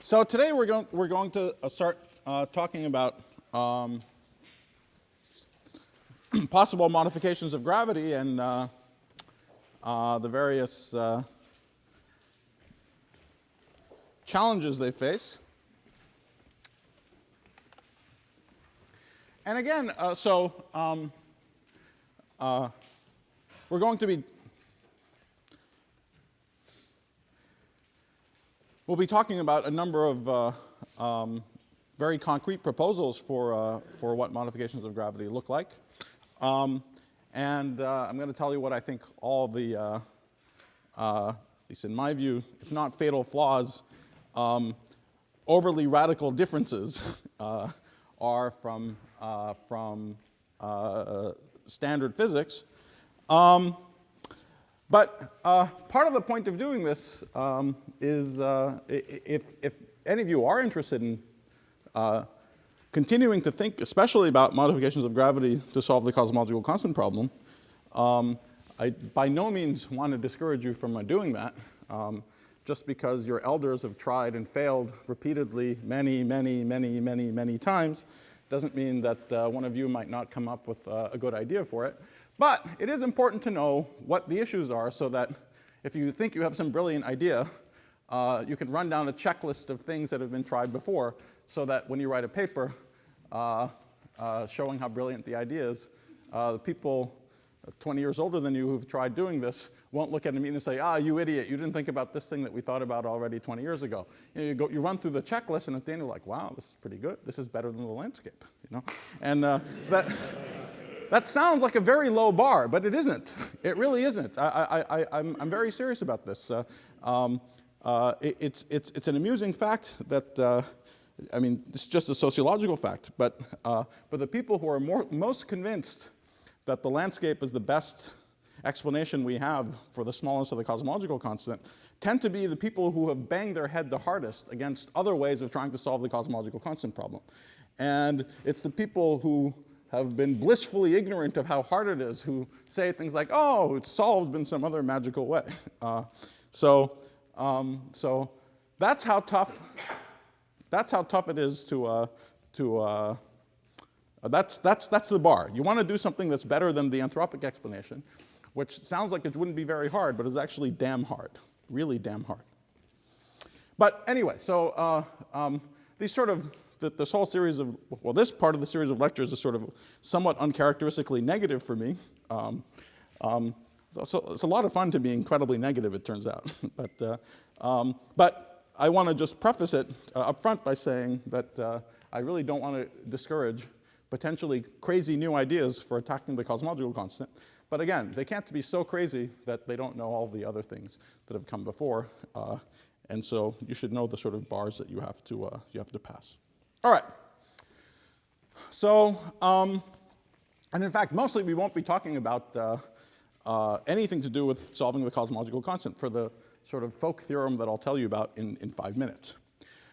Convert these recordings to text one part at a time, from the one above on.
So today we're going to start talking about possible modifications of gravity and the various challenges they face. And again, we're going to be we'll be talking about a number of very concrete proposals for what modifications of gravity look like. And I'm going to tell you what I think all the, at least in my view, if not fatal flaws, overly radical differences are from standard physics. But part of the point of doing this is if any of you are interested in continuing to think, especially about modifications of gravity to solve the cosmological constant problem, I by no means want to discourage you from doing that. Just because your elders have tried and failed repeatedly many times doesn't mean that one of you might not come up with a good idea for it. But it is important to know what the issues are so that if you think you have some brilliant idea, you can run down a checklist of things that have been tried before so that when you write a paper showing how brilliant the idea is, the people 20 years older than you who've tried doing this won't look at me and say, you idiot, you didn't think about this thing that we thought about already 20 years ago. You run through the checklist and at the end you're like, wow, this is pretty good. This is better than the landscape. And that sounds like a very low bar, but it isn't. It really isn't. I'm very serious about this. It's an amusing fact that, it's just a sociological fact, but the people who are most convinced that the landscape is the best explanation we have for the smallness of the cosmological constant tend to be the people who have banged their head the hardest against other ways of trying to solve the cosmological constant problem. And it's the people who have been blissfully ignorant of how hard it is, who say things like, oh, it's solved in some other magical way. So that's how tough it is that's the bar. You want to do something that's better than the anthropic explanation, which sounds like it wouldn't be very hard, but is actually damn hard, really damn hard. But anyway, so this whole series of, this part of the series of lectures is sort of somewhat uncharacteristically negative for me. So it's a lot of fun to be incredibly negative, it turns out. But I want to just preface it up front by saying that I really don't want to discourage potentially crazy new ideas for attacking the cosmological constant. But again, they can't be so crazy that they don't know all the other things that have come before. And so you should know the sort of bars that you have to pass. All right. So, and in fact, mostly we won't be talking about anything to do with solving the cosmological constant for the sort of folk theorem that I'll tell you about in 5 minutes.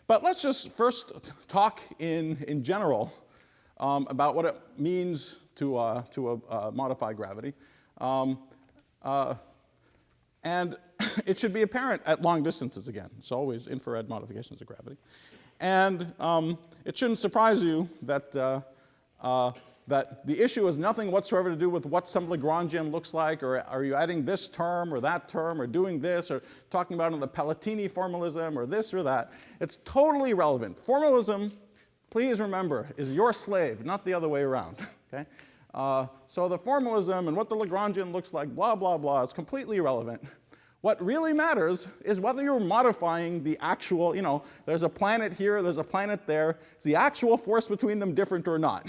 But let's just first talk in general about what it means to modify gravity. And it should be apparent at long distances again. It's always infrared modifications of gravity. And it shouldn't surprise you that that the issue has nothing whatsoever to do with what some Lagrangian looks like, or are you adding this term or that term, or doing this, or talking about the Palatini formalism, or this or that. It's totally irrelevant. Formalism, please remember, is your slave, not the other way around. Okay? So the formalism and what the Lagrangian looks like, blah, blah, blah, is completely irrelevant. What really matters is whether you're modifying the actual, there's a planet here, there's a planet there. Is the actual force between them different or not?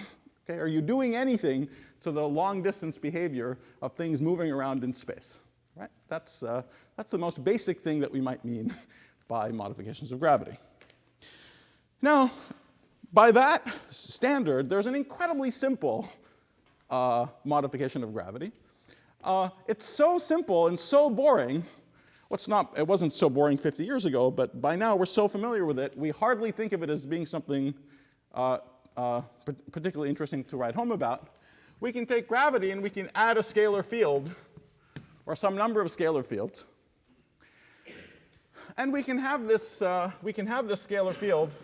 Okay, are you doing anything to the long-distance behavior of things moving around in space? Right? That's the most basic thing that we might mean by modifications of gravity. Now, by that standard, there's an incredibly simple modification of gravity. It's so simple and so boring. It wasn't so boring 50 years ago, but by now we're so familiar with it, we hardly think of it as being something particularly interesting to write home about. We can take gravity and we can add a scalar field, or some number of scalar fields. And we can have this scalar field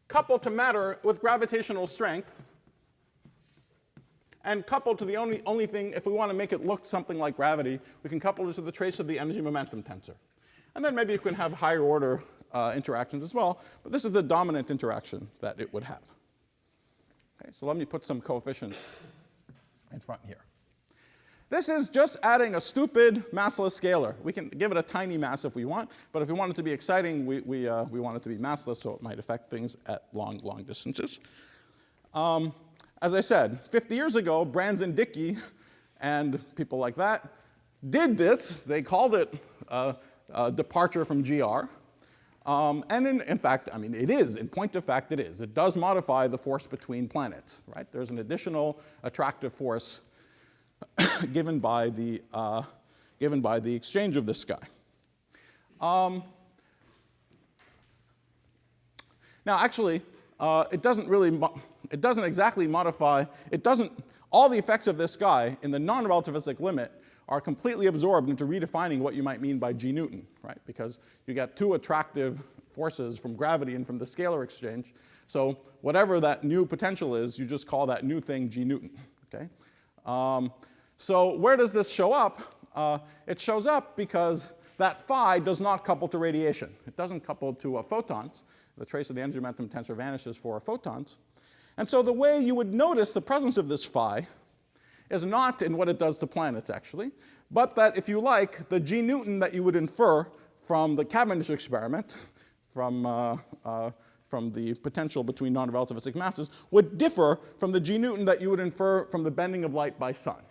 coupled to matter with gravitational strength, and coupled to the only thing, if we want to make it look something like gravity, we can couple it to the trace of the energy momentum tensor. And then maybe you can have higher order interactions as well, but this is the dominant interaction that it would have. Okay, so let me put some coefficients in front here. This is just adding a stupid massless scalar. We can give it a tiny mass if we want, but if we want it to be exciting, we want it to be massless, so it might affect things at long distances. As I said, 50 years ago, Brands and Dickey and people like that did this. They called it departure from GR. And in fact, I mean, it is. In point of fact, it is. It does modify the force between planets, right? There's an additional attractive force given by the exchange of this guy. Now, actually, it doesn't exactly modify. All the effects of this guy in the non-relativistic limit are completely absorbed into redefining what you might mean by G Newton, right? Because you get two attractive forces from gravity and from the scalar exchange. So whatever that new potential is, you just call that new thing G Newton, okay? So where does this show up? It shows up because that phi does not couple to radiation. It doesn't couple to photons. The trace of the energy momentum tensor vanishes for photons. And so the way you would notice the presence of this phi is not in what it does to planets, actually, but that, if you like, the G Newton that you would infer from the Cavendish experiment, from the potential between non-relativistic masses, would differ from the G Newton that you would infer from the bending of light by sun.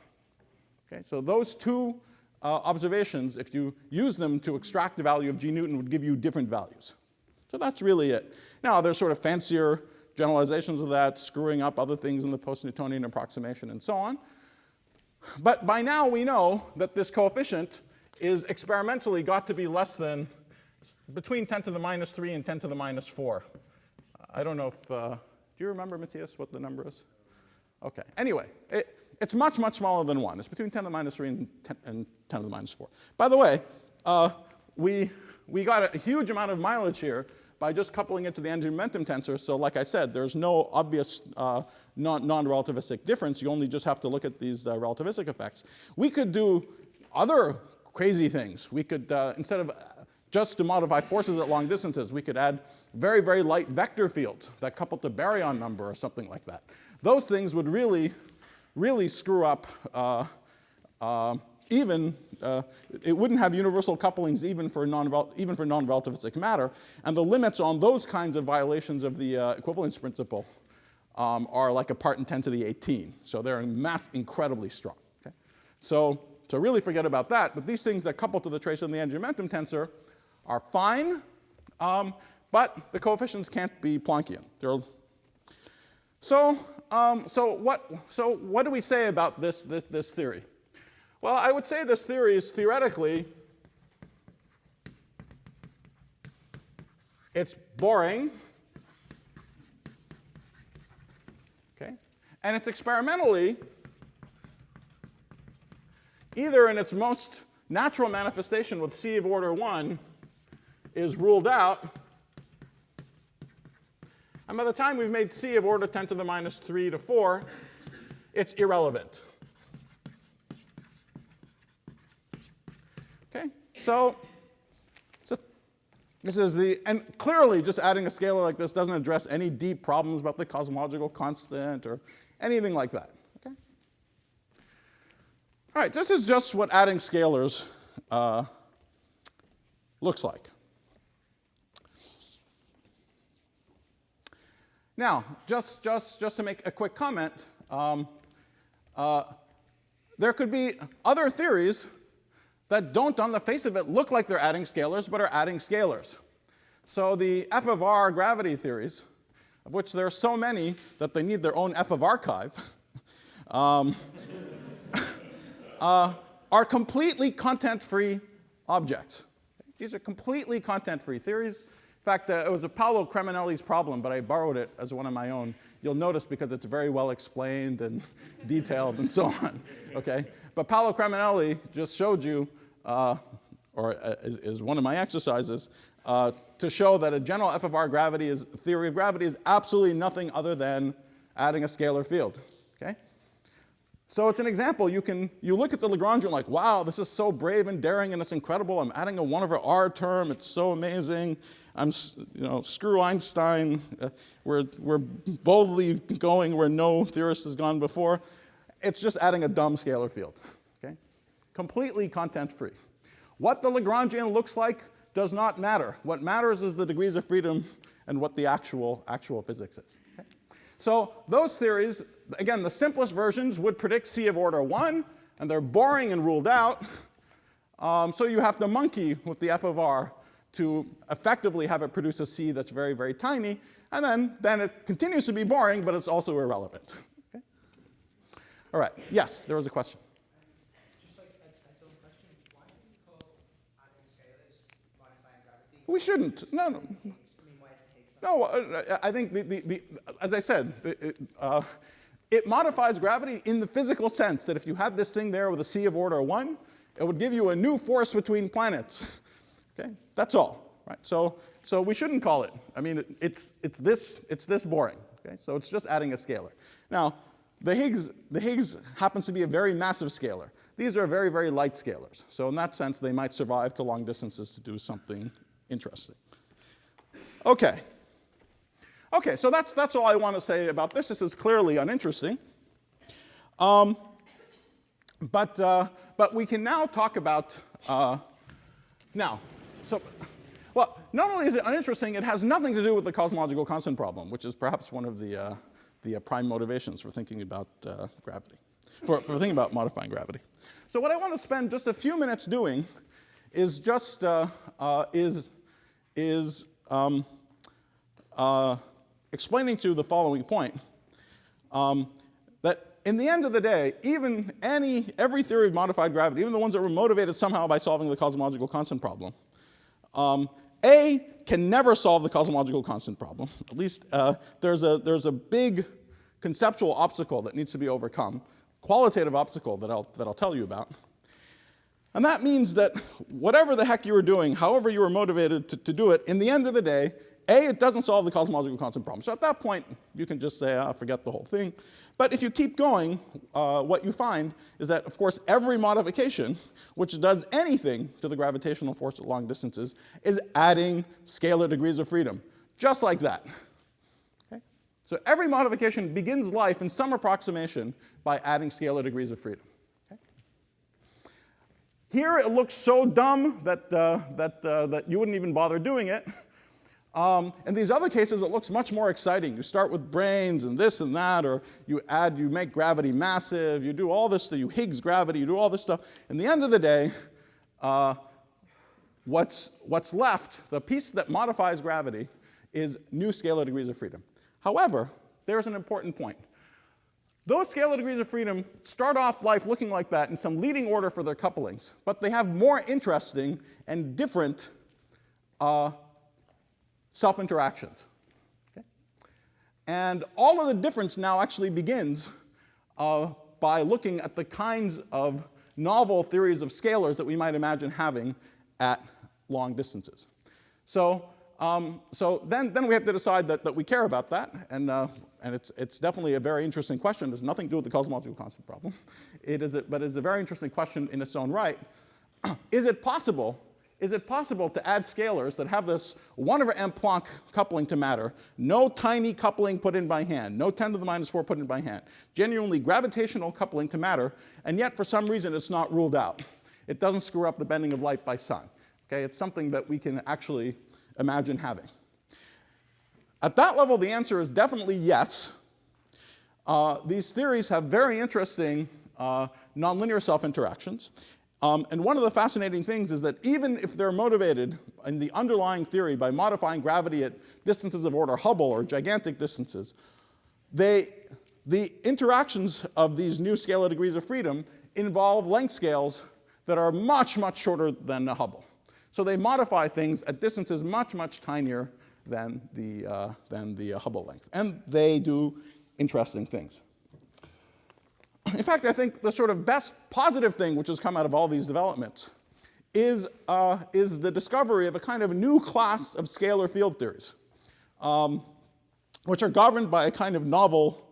Okay, so those two observations, if you use them to extract the value of G Newton, would give you different values. So that's really it. Now, there's sort of fancier generalizations of that, screwing up other things in the post-Newtonian approximation and so on. But by now we know that this coefficient is experimentally got to be less than between 10 to the minus 3 and 10 to the minus 4. I don't know if, do you remember, Matthias, what the number is? Okay, anyway, it's much, much smaller than 1. It's between 10 to the minus 3 and 10 to the minus 4. By the way, we got a huge amount of mileage here by just coupling it to the energy momentum tensor. So like I said, there's no obvious non-relativistic difference. You only just have to look at these relativistic effects. We could do other crazy things. We could, instead of just to modify forces at long distances, we could add very, very light vector fields that couple to baryon number or something like that. Those things would really, really screw up it wouldn't have universal couplings even for non-relativistic matter, and the limits on those kinds of violations of the equivalence principle are like a part in 10 to the 18. So they're incredibly strong. Okay? So really forget about that. But these things that couple to the trace of the energy momentum tensor are fine, but the coefficients can't be Planckian. So what do we say about this theory? Well, I would say this theory is theoretically, it's boring, okay? And it's experimentally, either in its most natural manifestation with C of order 1 is ruled out, and by the time we've made C of order 10 to the minus 3 to 4, it's irrelevant. Okay, so this is and clearly just adding a scalar like this doesn't address any deep problems about the cosmological constant or anything like that. Okay? All right, this is just what adding scalars looks like. Now, just to make a quick comment, there could be other theories that don't, on the face of it, look like they're adding scalars, but are adding scalars. So the F of R gravity theories, of which there are so many that they need their own F of archive, are completely content-free objects. These are completely content-free theories. In fact, it was a Paolo Cremonelli's problem, but I borrowed it as one of my own. You'll notice because it's very well explained and detailed and so on. Okay? But Paolo Cremonelli just showed you is one of my exercises, to show that a general f of r theory of gravity is absolutely nothing other than adding a scalar field. Okay? So it's an example. You look at the Lagrangian like, wow, this is so brave and daring and it's incredible. I'm adding a 1 over r term. It's so amazing. Screw Einstein. We're boldly going where no theorist has gone before. It's just adding a dumb scalar field. Okay? Completely content-free. What the Lagrangian looks like does not matter. What matters is the degrees of freedom and what the actual physics is. Okay? So those theories, again, the simplest versions would predict C of order 1, and they're boring and ruled out. So you have to monkey with the f of r to effectively have it produce a C that's very, very tiny, and then it continues to be boring, but it's also irrelevant. Okay? All right. Yes, there was a question. Just like a dumb question, why do we call adding scalars modifying gravity? We shouldn't. No. No, I think as I said, it modifies gravity in the physical sense that if you had this thing there with a C of order 1, it would give you a new force between planets. Okay, that's all. Right. So we shouldn't call it. I mean, it's this boring. Okay, so it's just adding a scalar. Now, the Higgs happens to be a very massive scalar. These are very, very light scalars. So in that sense, they might survive to long distances to do something interesting. Okay. Okay, so that's all I want to say about this. This is clearly uninteresting. But we can now talk about well, not only is it uninteresting, it has nothing to do with the cosmological constant problem, which is perhaps one of the prime motivations for thinking about gravity, for thinking about modifying gravity. So what I want to spend just a few minutes doing is just explaining to you the following point, that in the end of the day, even every theory of modified gravity, even the ones that were motivated somehow by solving the cosmological constant problem, A, can never solve the cosmological constant problem. At least there's a big conceptual obstacle that needs to be overcome, qualitative obstacle that I'll tell you about. And that means that whatever the heck you were doing, however you were motivated to do it, in the end of the day, A, it doesn't solve the cosmological constant problem. So at that point, you can just say, forget the whole thing. But if you keep going, what you find is that, of course, every modification which does anything to the gravitational force at long distances is adding scalar degrees of freedom, just like that. Okay? So every modification begins life in some approximation by adding scalar degrees of freedom. Okay? Here it looks so dumb that you wouldn't even bother doing it. In these other cases, it looks much more exciting. You start with brains and this and that, or you make gravity massive, you do all this stuff, you Higgs gravity, you do all this stuff. In the end of the day, what's left, the piece that modifies gravity, is new scalar degrees of freedom. However, there's an important point. Those scalar degrees of freedom start off life looking like that in some leading order for their couplings, but they have more interesting and different self-interactions. Okay? And all of the difference now actually begins by looking at the kinds of novel theories of scalars that we might imagine having at long distances. So then we have to decide that we care about that, and it's definitely a very interesting question. There's nothing to do with the cosmological constant problem. But it's a very interesting question in its own right. Is it possible to add scalars that have this 1 over m Planck coupling to matter, no tiny coupling put in by hand, no 10 to the minus 4 put in by hand, genuinely gravitational coupling to matter, and yet for some reason it's not ruled out? It doesn't screw up the bending of light by sun. Okay? It's something that we can actually imagine having. At that level, the answer is definitely yes. These theories have very interesting nonlinear self-interactions. And one of the fascinating things is that even if they're motivated in the underlying theory by modifying gravity at distances of order Hubble or gigantic distances, the interactions of these new scalar degrees of freedom involve length scales that are much, much shorter than the Hubble. So they modify things at distances much, much tinier than the Hubble length. And they do interesting things. In fact, I think the sort of best positive thing which has come out of all these developments is the discovery of a kind of new class of scalar field theories, which are governed by a kind of novel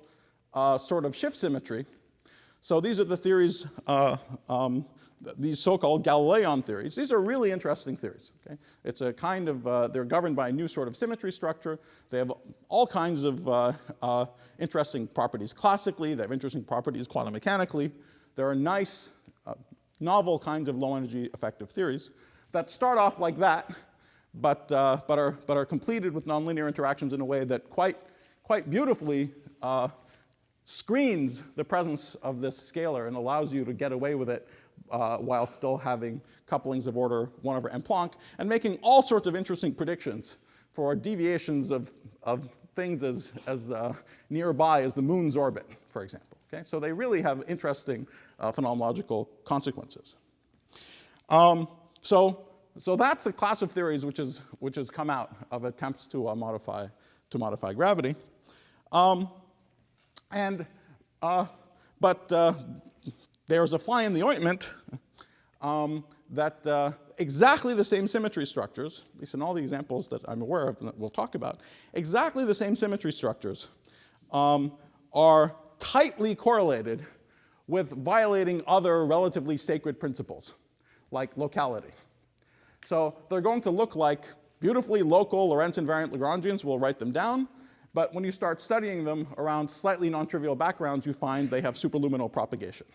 sort of shift symmetry. So these are the theories, these so-called Galilean theories. These are really interesting theories. Okay? It's a kind of, they're governed by a new sort of symmetry structure. They have all kinds of interesting properties classically. They have interesting properties quantum mechanically. There are nice, novel kinds of low-energy effective theories that start off like that, but are completed with nonlinear interactions in a way that quite beautifully screens the presence of this scalar and allows you to get away with it while still having couplings of order 1 over n Planck, and making all sorts of interesting predictions for deviations of things as nearby as the moon's orbit, for example. Okay? So they really have interesting phenomenological consequences. So that's a class of theories which has come out of attempts to modify gravity. But there's a fly in the ointment that exactly the same symmetry structures, at least in all the examples that I'm aware of and that we'll talk about, exactly the same symmetry structures are tightly correlated with violating other relatively sacred principles, like locality. So they're going to look like beautifully local Lorentz invariant Lagrangians. We'll write them down. But when you start studying them around slightly non-trivial backgrounds, you find they have superluminal propagation.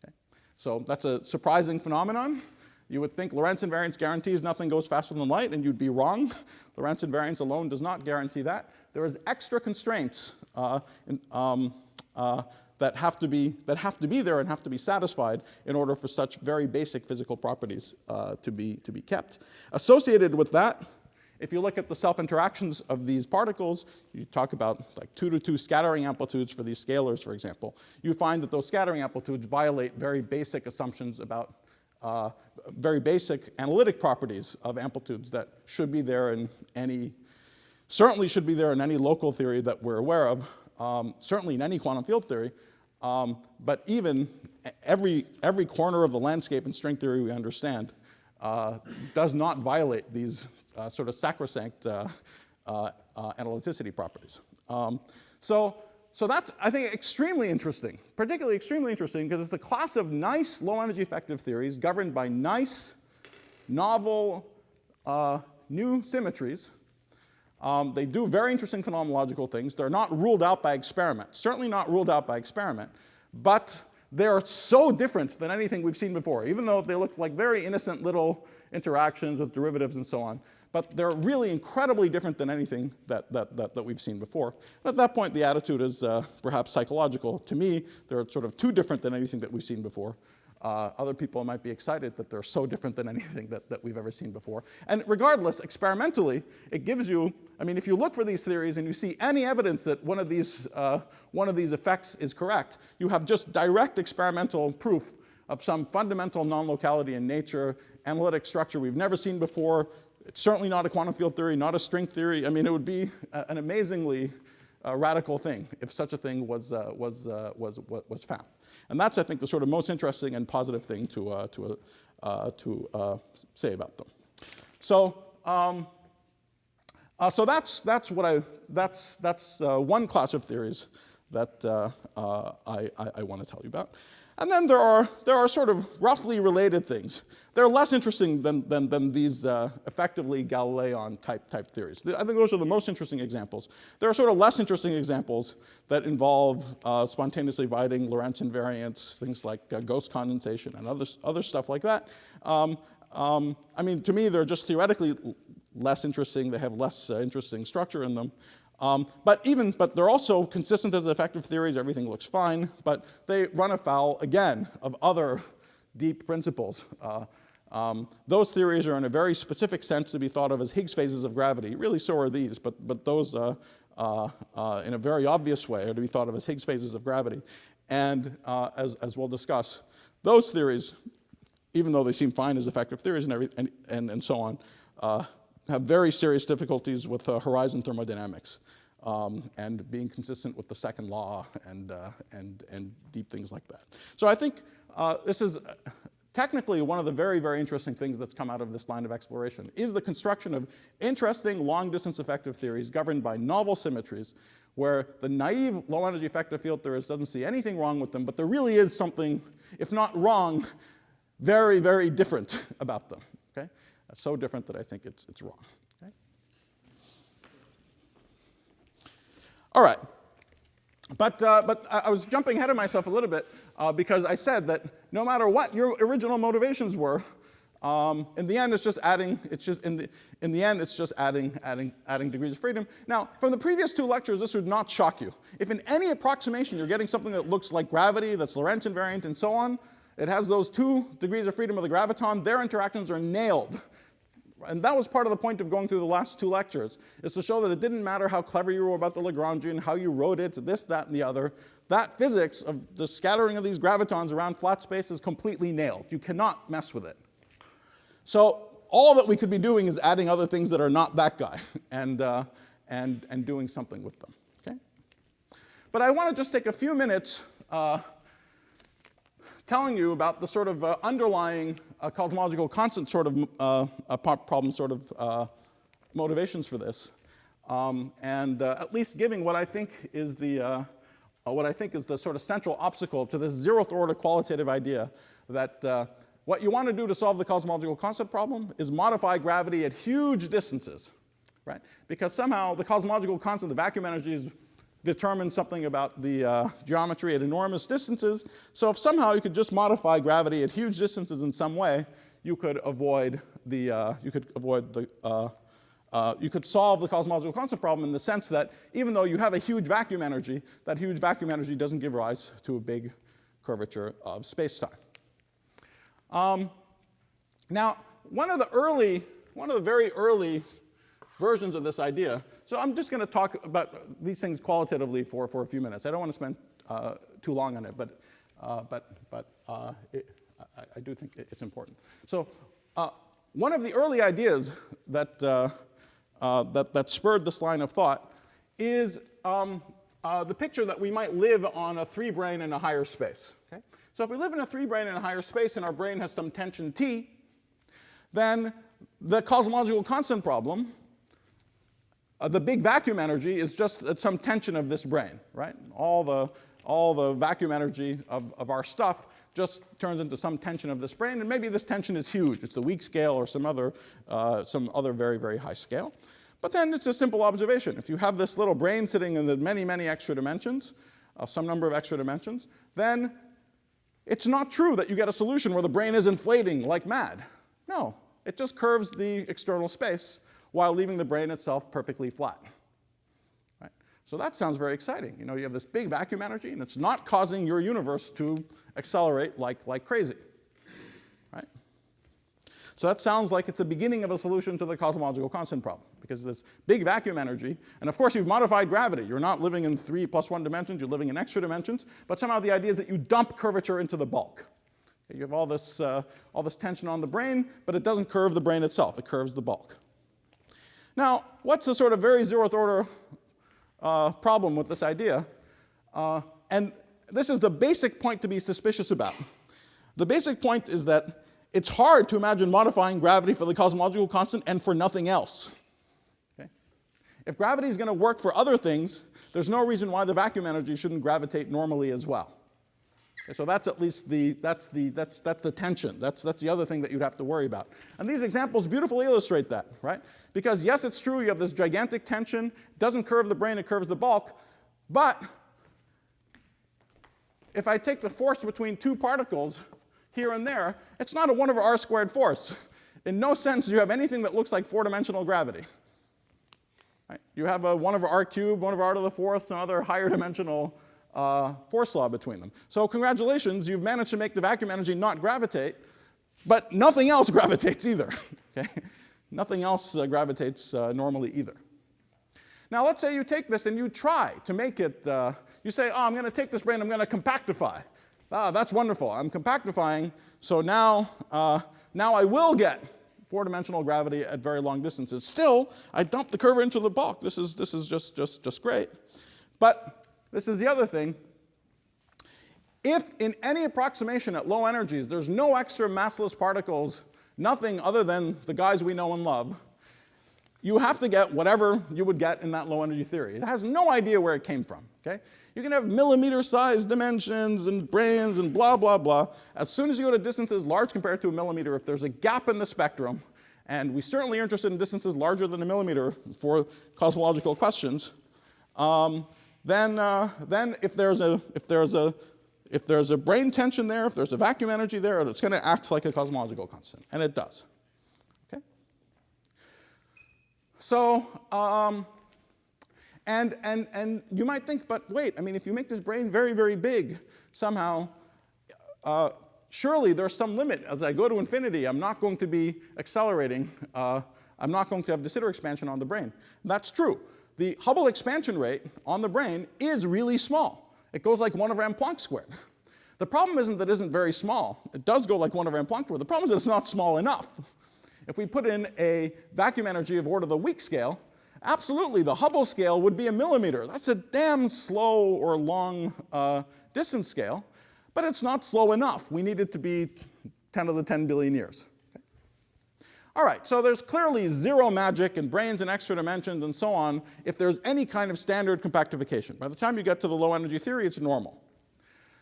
Okay? So that's a surprising phenomenon. You would think Lorentz invariance guarantees nothing goes faster than light, and you'd be wrong. Lorentz invariance alone does not guarantee that. There is extra constraints that have to be there and have to be satisfied in order for such very basic physical properties to be kept. Associated with that, if you look at the self-interactions of these particles, you talk about like 2-to-2 scattering amplitudes for these scalars, for example, you find that those scattering amplitudes violate very basic assumptions about very basic analytic properties of amplitudes that should be there in certainly should be there in any local theory that we're aware of, certainly in any quantum field theory, but even every corner of the landscape in string theory we understand does not violate these sort of sacrosanct analyticity properties. So that's, I think, extremely interesting, particularly extremely interesting because it's a class of nice low-energy effective theories governed by nice, novel, new symmetries. They do very interesting phenomenological things. They're not ruled out by experiment, certainly not ruled out by experiment, but they're so different than anything we've seen before, even though they look like very innocent little interactions with derivatives and so on. But they're really incredibly different than anything that we've seen before. And at that point, the attitude is perhaps psychological. To me, they're sort of too different than anything that we've seen before. Other people might be excited that they're so different than anything that we've ever seen before. And regardless, experimentally, it gives you, I mean, if you look for these theories and you see any evidence that one of these effects is correct, you have just direct experimental proof of some fundamental non-locality in nature, analytic structure we've never seen before. It's certainly not a quantum field theory, not a string theory. I mean, it would be an amazingly radical thing if such a thing was found. And that's, I think, the sort of most interesting and positive thing to say about them. So, so that's one class of theories that I want to tell you about. And then there are sort of roughly related things. They're less interesting than these effectively Galilean type theories. I think those are the most interesting examples. There are sort of less interesting examples that involve spontaneously dividing Lorentz invariants, things like ghost condensation and other stuff like that. I mean, to me, they're just theoretically less interesting. They have less interesting structure in them. But they're also consistent as effective theories. Everything looks fine, but they run afoul again of other deep principles. Those theories are in a very specific sense to be thought of as Higgs phases of gravity. Really, so are these, but those in a very obvious way are to be thought of as Higgs phases of gravity. And as we'll discuss, those theories, even though they seem fine as effective theories and so on, have very serious difficulties with horizon thermodynamics and being consistent with the second law and deep things like that. So I think this is technically one of the very, very interesting things that's come out of this line of exploration is the construction of interesting long-distance effective theories governed by novel symmetries, where the naive low-energy effective field theorist doesn't see anything wrong with them, but there really is something, if not wrong, very, very different about them. Okay? So different that I think it's wrong. Okay? All right. But I was jumping ahead of myself a little bit because I said that no matter what your original motivations were, in the end it's just adding. It's just in the end it's just adding degrees of freedom. Now, from the previous two lectures, this would not shock you. If in any approximation you're getting something that looks like gravity, that's Lorentz invariant, and so on, it has those 2 degrees of freedom of the graviton. Their interactions are nailed. And that was part of the point of going through the last 2 lectures, is to show that it didn't matter how clever you were about the Lagrangian, how you wrote it, this, that, and the other. That physics of the scattering of these gravitons around flat space is completely nailed. You cannot mess with it. So all that we could be doing is adding other things that are not that guy and doing something with them. Okay? But I want to just take a few minutes telling you about the sort of underlying cosmological constant sort of problem sort of motivations for this, and at least giving what I think is the sort of central obstacle to this 0th order qualitative idea that what you want to do to solve the cosmological constant problem is modify gravity at huge distances, right? Because somehow the cosmological constant, the vacuum energies, determine something about the geometry at enormous distances. So if somehow you could just modify gravity at huge distances in some way, you could avoid the you could solve the cosmological constant problem in the sense that even though you have a huge vacuum energy, that huge vacuum energy doesn't give rise to a big curvature of space-time. Now, one of the very early versions of this idea. So I'm just going to talk about these things qualitatively for a few minutes. I don't want to spend too long on it, but I do think it's important. So one of the early ideas that spurred this line of thought is the picture that we might live on a 3-brane in a higher space. Okay? So if we live in a 3-brane in a higher space and our brane has some tension T, then the cosmological constant problem, the big vacuum energy, is just at some tension of this brane, right? All the vacuum energy of our stuff just turns into some tension of this brane, and maybe this tension is huge. It's the weak scale or some other very, very high scale. But then it's a simple observation. If you have this little brane sitting in the many, many extra dimensions, some number of extra dimensions, then it's not true that you get a solution where the brane is inflating like mad. No, it just curves the external space while leaving the brane itself perfectly flat. Right? So that sounds very exciting. You know, you have this big vacuum energy, and it's not causing your universe to accelerate like crazy. Right? So that sounds like it's the beginning of a solution to the cosmological constant problem, because this big vacuum energy, and of course you've modified gravity. You're not living in 3+1 dimensions, you're living in extra dimensions, but somehow the idea is that you dump curvature into the bulk. You have all this tension on the brane, but it doesn't curve the brane itself, it curves the bulk. Now, what's the sort of very 0th order problem with this idea? And this is the basic point to be suspicious about. The basic point is that it's hard to imagine modifying gravity for the cosmological constant and for nothing else. Okay? If gravity is going to work for other things, there's no reason why the vacuum energy shouldn't gravitate normally as well. Okay, so that's at least the tension. That's the other thing that you'd have to worry about. And these examples beautifully illustrate that, right? Because yes, it's true, you have this gigantic tension, it doesn't curve the brane, it curves the bulk, but if I take the force between 2 particles here and there, it's not a 1/r² force. In no sense do you have anything that looks like 4-dimensional gravity. Right? You have a 1/r³, 1/r⁴, some other higher dimensional force law between them. So congratulations, you've managed to make the vacuum energy not gravitate, but nothing else gravitates either. Okay? Nothing else gravitates normally either. Now let's say you take this and you try to make it, you say, oh, I'm going to take this brane, I'm going to compactify. Ah, that's wonderful, I'm compactifying, so now I will get 4-dimensional gravity at very long distances. Still, I dump the curvature into the bulk. This is just great. But this is the other thing. if in any approximation at low energies there's no extra massless particles, nothing other than the guys we know and love, you have to get whatever you would get in that low energy theory. It has no idea where it came from. Okay? You can have millimeter-sized dimensions and brains and blah, blah, blah. As soon as you go to distances large compared to a millimeter, if there's a gap in the spectrum, and we certainly are interested in distances larger than a millimeter for cosmological questions, then if there's a brain tension there, if there's a vacuum energy there, it's going to act like a cosmological constant, and it does. Okay? So, and you might think, but wait, I mean, if you make this brain very, very big, somehow, surely there's some limit. As I go to infinity, I'm not going to be accelerating. I'm not going to have de Sitter expansion on the brain. That's true. The Hubble expansion rate on the brain is really small. It goes like 1/m Planck squared. The problem isn't that it isn't very small. It does go like 1/m Planck squared. The problem is that it's not small enough. If we put in a vacuum energy of order the weak scale, absolutely, the Hubble scale would be a millimeter. That's a damn slow or long distance scale, but it's not slow enough. We need it to be 10 to the 10 billion years. Okay? All right, so there's clearly zero magic and brains and extra dimensions and so on if there's any kind of standard compactification. By the time you get to the low energy theory, it's normal.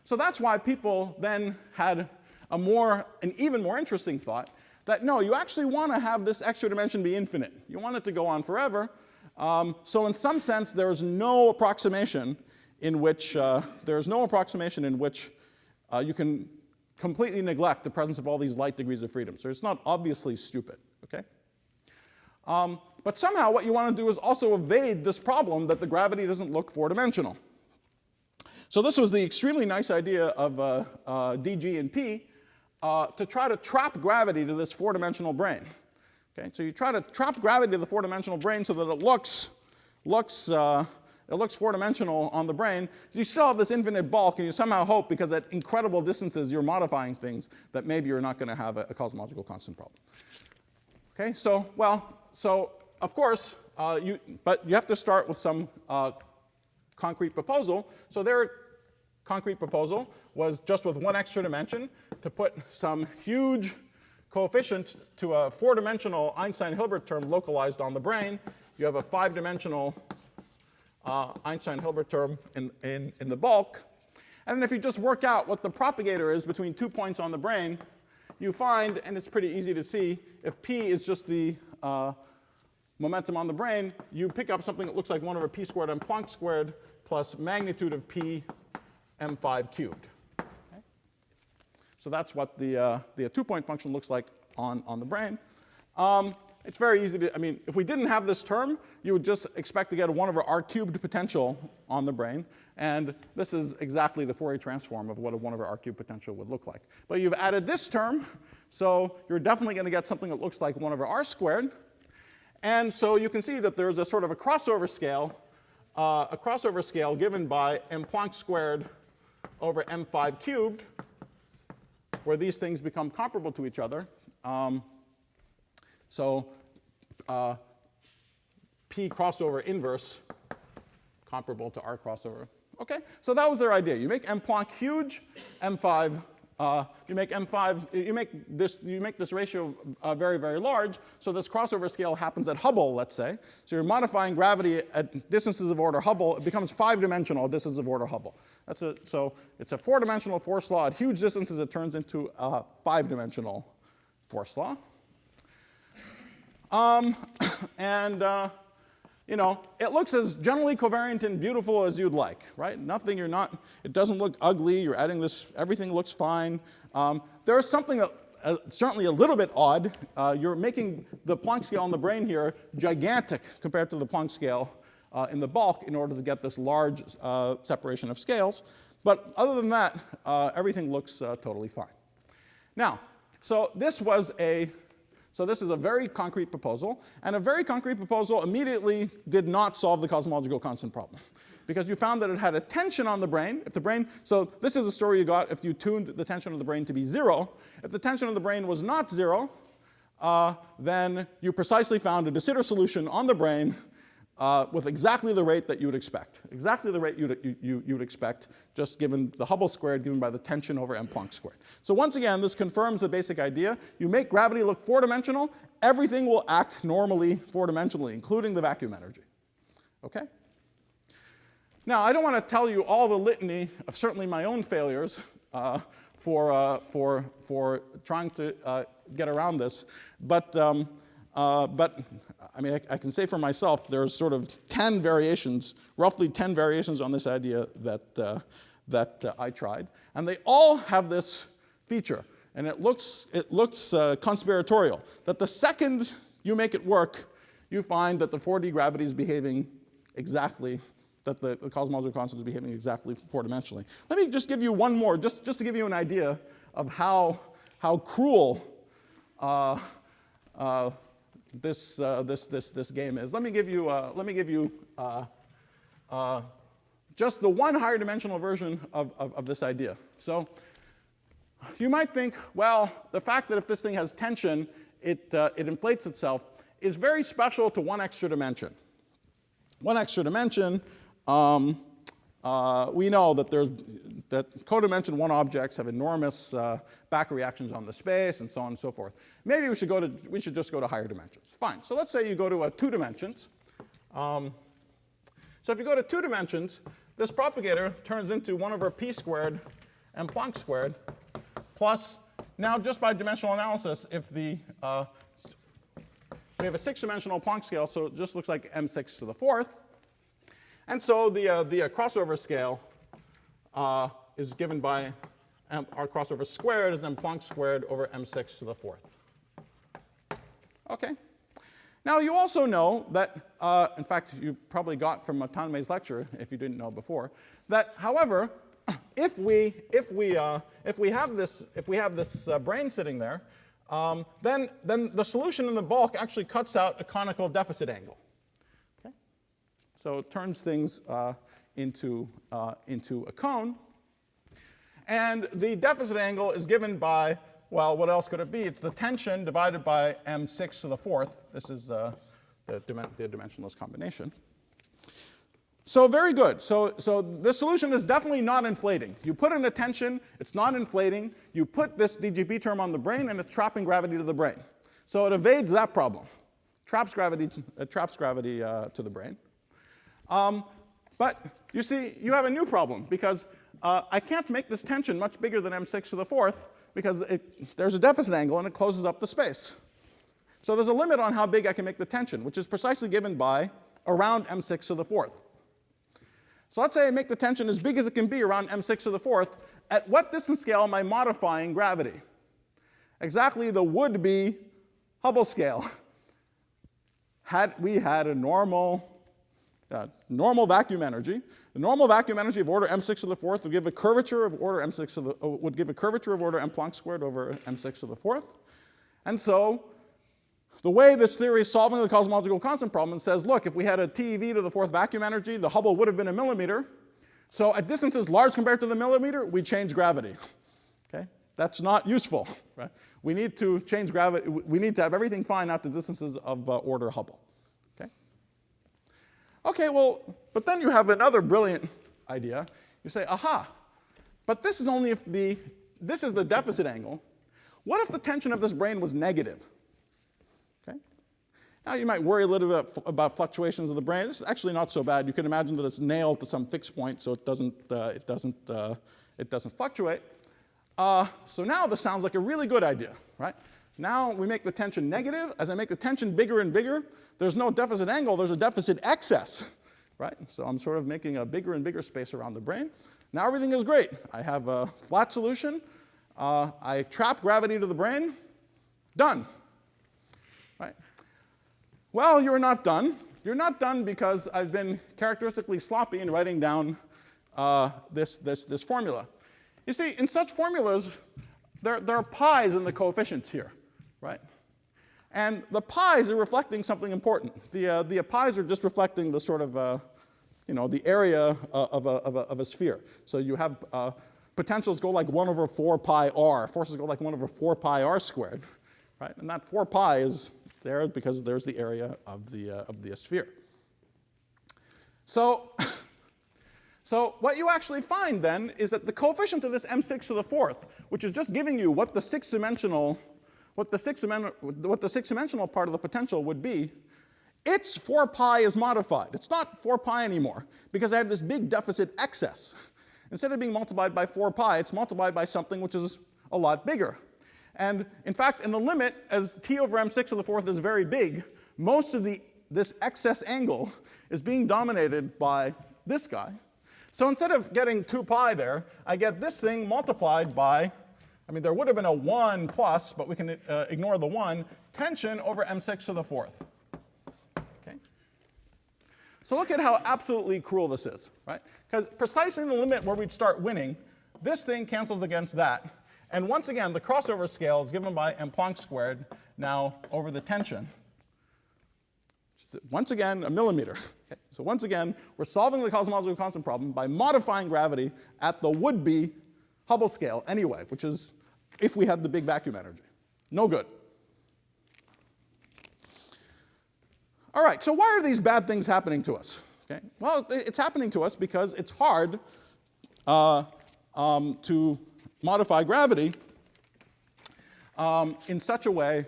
So that's why people then had an even more interesting thought that no, you actually want to have this extra dimension be infinite. You want it to go on forever. So in some sense, there's no approximation in which you can completely neglect the presence of all these light degrees of freedom. So it's not obviously stupid. Okay? But somehow what you want to do is also evade this problem that the gravity doesn't look four-dimensional. So this was the extremely nice idea of DG and P to try to trap gravity to this four-dimensional brain. Okay, so you try to trap gravity to the four-dimensional brain so that it looks four-dimensional on the brain. You still have this infinite bulk, and you somehow hope, because at incredible distances you're modifying things, that maybe you're not going to have a cosmological constant problem. Okay, so of course, but you have to start with some concrete proposal. So their concrete proposal was just with one extra dimension to put some huge coefficient to a four-dimensional Einstein-Hilbert term localized on the brain. You have a five-dimensional Einstein-Hilbert term in the bulk. And then if you just work out what the propagator is between 2 points on the brain, you find, and it's pretty easy to see, if P is just the momentum on the brain, you pick up something that looks like 1/p squared m Planck squared plus magnitude of P m5 cubed. Okay? So that's what the 2-point function looks like on the brain. It's very easy to, I mean, if we didn't have this term, you would just expect to get a 1/r cubed potential on the brain. And this is exactly the Fourier transform of what a 1/r cubed potential would look like. But you've added this term, so you're definitely going to get something that looks like 1/r squared. And so you can see that there's a sort of a crossover scale given by m Planck squared over m5 cubed, where these things become comparable to each other. P crossover inverse comparable to R crossover. Okay, so that was their idea. You make m Planck huge, m5. You make this ratio very, very large. So this crossover scale happens at Hubble, let's say. So you're modifying gravity at distances of order Hubble. It becomes five-dimensional at distances of order Hubble. So it's a four-dimensional force law. At huge distances, it turns into a five-dimensional force law. It looks as generally covariant and beautiful as you'd like, right? It doesn't look ugly. You're adding this, everything looks fine. There's something certainly a little bit odd. You're making the Planck scale on the brain here gigantic compared to the Planck scale in the bulk in order to get this large separation of scales. But other than that, everything looks totally fine. Now, so this is a very concrete proposal, and a very concrete proposal immediately did not solve the cosmological constant problem, because you found that it had a tension on the brain. So this is a story you got if you tuned the tension of the brain to be 0. If the tension of the brain was not 0, then you precisely found a de Sitter solution on the brain with exactly the rate that you would expect. Exactly the rate you would expect, just given the Hubble squared given by the tension over m Planck squared. So once again, this confirms the basic idea. You make gravity look four-dimensional, everything will act normally four-dimensionally, including the vacuum energy. Okay? Now, I don't want to tell you all the litany of certainly my own failures for trying to get around this, but I mean, I can say for myself, there's sort of 10 variations, roughly 10 variations on this idea that I tried, and they all have this feature, and it looks conspiratorial. That the second you make it work, you find that the 4D gravity is behaving exactly, that the cosmological constant is behaving exactly four-dimensionally. Let me just give you one more, just to give you an idea of how cruel this game is. Let me give you just the one higher dimensional version of this idea. So you might think, well, the fact that if this thing has tension, it inflates itself is very special to one extra dimension. One extra dimension, we know that codimension 1 objects have enormous back reactions on the space and so on and so forth. Maybe we should just go to higher dimensions. Fine. So let's say you go to 2 dimensions. So if you go to 2 dimensions, this propagator turns into 1 over p squared and Planck squared plus, now just by dimensional analysis, if we have a 6-dimensional Planck scale, so it just looks like m6 to the 4th. And so the crossover scale is given by our crossover squared is m Planck squared over m6 to the 4th. Okay. Now you also know that, in fact, you probably got from Taname's lecture, if you didn't know before, that, however, if we have this brain sitting there, then the solution in the bulk actually cuts out a conical deficit angle. Okay? So it turns things into a cone. And the deficit angle is given by, well, what else could it be? It's the tension divided by m6 to the 4th. This is the dimensionless combination. So very good. So this solution is definitely not inflating. You put in a tension, it's not inflating. You put this DGB term on the brain, and it's trapping gravity to the brain. So it evades that problem. Traps gravity to the brain. But you see, you have a new problem, because I can't make this tension much bigger than m6 to the 4th, because there's a deficit angle, and it closes up the space. So there's a limit on how big I can make the tension, which is precisely given by around m6 to the 4th. So let's say I make the tension as big as it can be around m6 to the 4th. At what distance scale am I modifying gravity? Exactly the would-be Hubble scale. Had we had a normal vacuum energy, the normal vacuum energy of order m6 to the 4th would give a curvature of order m6 to the order m Planck squared over m6 to the 4th. And so the way this theory is solving the cosmological constant problem says, look, if we had a TeV to the 4th vacuum energy, the Hubble would have been a millimeter. So at distances large compared to the millimeter, we change gravity. Okay? That's not useful. Right? We need to change gravity. We need to have everything fine out to distances of order Hubble. Okay? Okay, well, but then you have another brilliant idea. You say, aha, but this is only if this is the deficit angle. What if the tension of this brain was negative? Okay? Now you might worry a little bit about fluctuations of the brain. This is actually not so bad. You can imagine that it's nailed to some fixed point, so it doesn't fluctuate. So now this sounds like a really good idea, right? Now we make the tension negative. As I make the tension bigger and bigger, there's no deficit angle, there's a deficit excess, right? So I'm sort of making a bigger and bigger space around the brain. Now everything is great. I have a flat solution. I trap gravity to the brain. Done. Right? Well, you're not done. You're not done because I've been characteristically sloppy in writing down this formula. You see, in such formulas, there are pi's in the coefficients here, right? And the pi's are reflecting something important. The pi's are just reflecting the sort of, the area of a sphere. So you have potentials go like 1 over 4 pi r. Forces go like 1 over 4 pi r squared, right? And that 4 pi is there because there's the area of the sphere. So, so what you actually find then is that the coefficient of this m6 to the fourth, which is just giving you what the six-dimensional part of the potential would be, its 4 pi is modified. It's not 4 pi anymore, because I have this big deficit excess. Instead of being multiplied by 4 pi, it's multiplied by something which is a lot bigger. And in fact, in the limit, as t over m6 to the fourth is very big, most of this excess angle is being dominated by this guy. So instead of getting 2 pi there, I get this thing multiplied by, I mean, there would have been a 1 plus, but we can ignore the 1, tension over m6 to the fourth. Okay? So look at how absolutely cruel this is, right? Because precisely in the limit where we'd start winning, this thing cancels against that. And once again, the crossover scale is given by m Planck squared now over the tension. Once again, a millimeter. Okay? So once again, we're solving the cosmological constant problem by modifying gravity at the would-be Hubble scale anyway, which is if we had the big vacuum energy. No good. All right, so why are these bad things happening to us? Okay? Well, it's happening to us because it's hard to modify gravity in such a way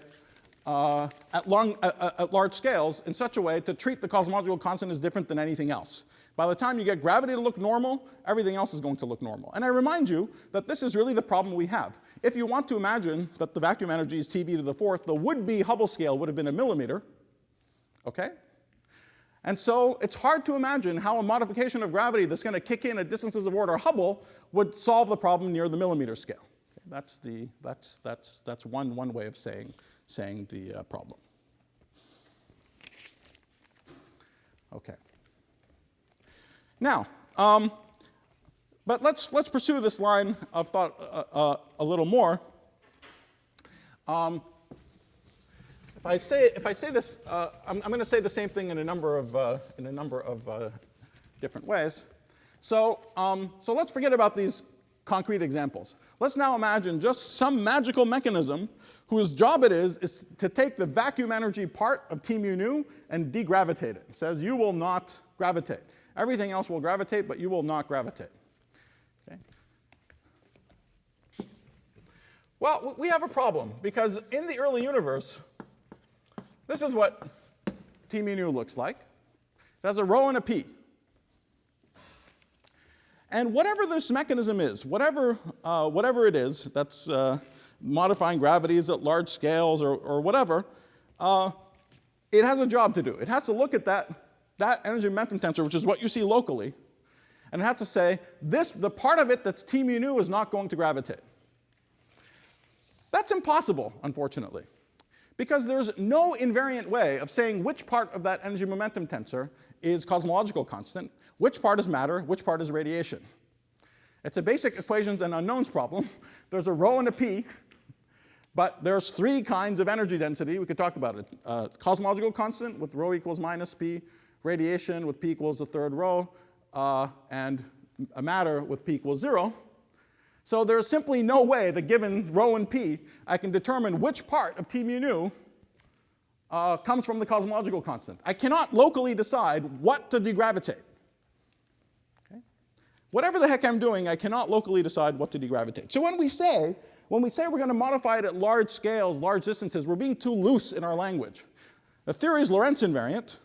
at large scales in such a way to treat the cosmological constant as different than anything else. By the time you get gravity to look normal, everything else is going to look normal. And I remind you that this is really the problem we have. If you want to imagine that the vacuum energy is TB to the fourth, the would-be Hubble scale would have been a millimeter. Okay? And so it's hard to imagine how a modification of gravity that's going to kick in at distances of order Hubble would solve the problem near the millimeter scale. Okay? That's one way of saying the problem. Okay. Now, but let's pursue this line of thought a little more. If I say this, I'm going to say the same thing in a number of different ways. So let's forget about these concrete examples. Let's now imagine just some magical mechanism whose job it is to take the vacuum energy part of T mu nu and degravitate it. It says you will not gravitate. Everything else will gravitate, but you will not gravitate. Okay? Well, we have a problem, because in the early universe, this is what T mu nu looks like. It has a rho and a p. And whatever this mechanism is, whatever it is that's modifying gravities at large scales or whatever, it has a job to do. It has to look at that energy momentum tensor, which is what you see locally, and it has to say, the part of it that's T mu nu is not going to gravitate. That's impossible, unfortunately, because there's no invariant way of saying which part of that energy momentum tensor is cosmological constant, which part is matter, which part is radiation. It's a basic equations and unknowns problem. There's a rho and a p, but there's 3 kinds of energy density. We could talk about it. Cosmological constant with rho equals minus p, radiation with p equals the third rho, and a matter with p equals 0. So there's simply no way that given rho and p, I can determine which part of T mu nu comes from the cosmological constant. I cannot locally decide what to degravitate. Okay? Whatever the heck I'm doing, I cannot locally decide what to degravitate. So when we say we're going to modify it at large scales, large distances, we're being too loose in our language. The theory is Lorentz invariant.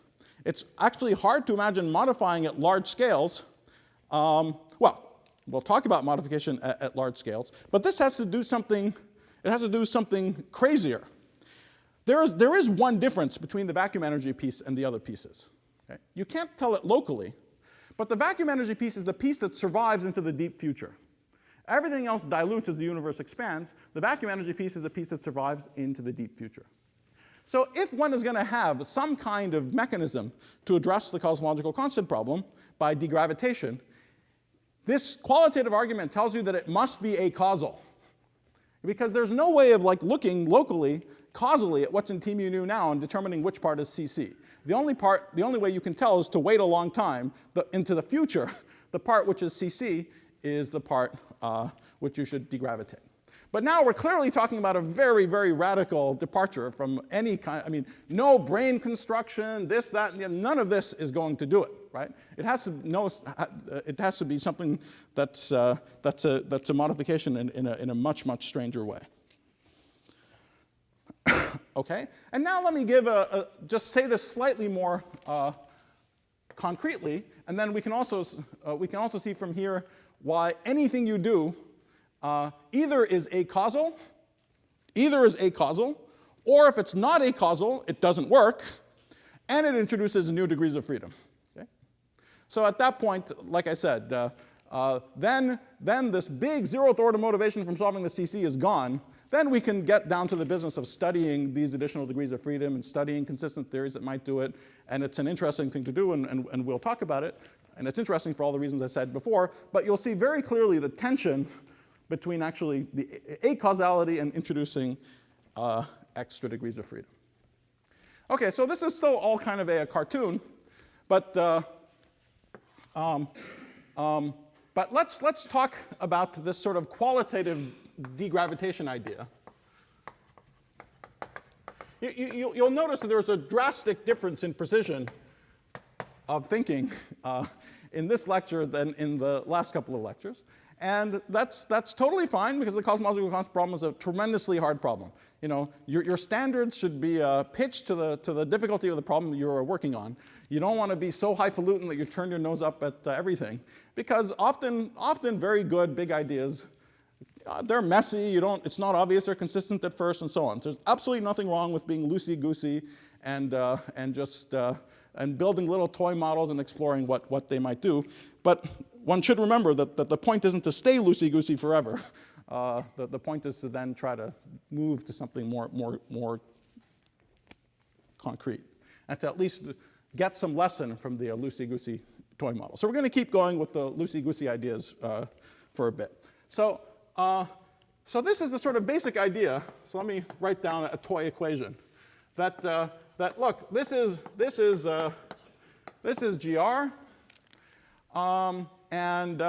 It's actually hard to imagine modifying at large scales. We'll talk about modification at large scales, but this has to do something, it has to do something crazier. There is one difference between the vacuum energy piece and the other pieces. Okay? You can't tell it locally, but the vacuum energy piece is the piece that survives into the deep future. Everything else dilutes as the universe expands. The vacuum energy piece is the piece that survives into the deep future. So if one is going to have some kind of mechanism to address the cosmological constant problem by degravitation, this qualitative argument tells you that it must be acausal. Because there's no way of looking locally, causally, at what's in T mu nu now and determining which part is CC. The only way you can tell is to wait a long time into the future. The part which is CC is the part which you should degravitate. But now we're clearly talking about a very, very radical departure from any kind. I mean, no brain construction, this, that, and the other. None of this is going to do it, right? It has to be something that's a modification in a much, much stranger way. Okay, and now let me give just say this slightly more concretely, and then we can also see from here why anything you do either is acausal, or if it's not acausal, it doesn't work, and it introduces new degrees of freedom. Okay? So at that point, like I said, then this big zeroth order motivation from solving the CC is gone. Then we can get down to the business of studying these additional degrees of freedom and studying consistent theories that might do it. And it's an interesting thing to do, and we'll talk about it. And it's interesting for all the reasons I said before. But you'll see very clearly the tension between actually the acausality and introducing extra degrees of freedom. OK, so this is still all kind of a cartoon. But let's talk about this sort of qualitative degravitation idea. You'll notice that there's a drastic difference in precision of thinking in this lecture than in the last couple of lectures. And that's totally fine, because the cosmological constant problem is a tremendously hard problem. You know, your standards should be pitched to the difficulty of the problem you're working on. You don't want to be so highfalutin that you turn your nose up at everything, because often very good big ideas, they're messy. It's not obvious they're consistent at first, and so on. There's absolutely nothing wrong with being loosey-goosey and building little toy models and exploring what they might do. But one should remember that the point isn't to stay loosey-goosey forever. The point is to then try to move to something more concrete, and to at least get some lesson from the loosey-goosey toy model. So we're going to keep going with the loosey-goosey ideas for a bit. So this is the sort of basic idea. So let me write down a toy equation. That look, this is GR, and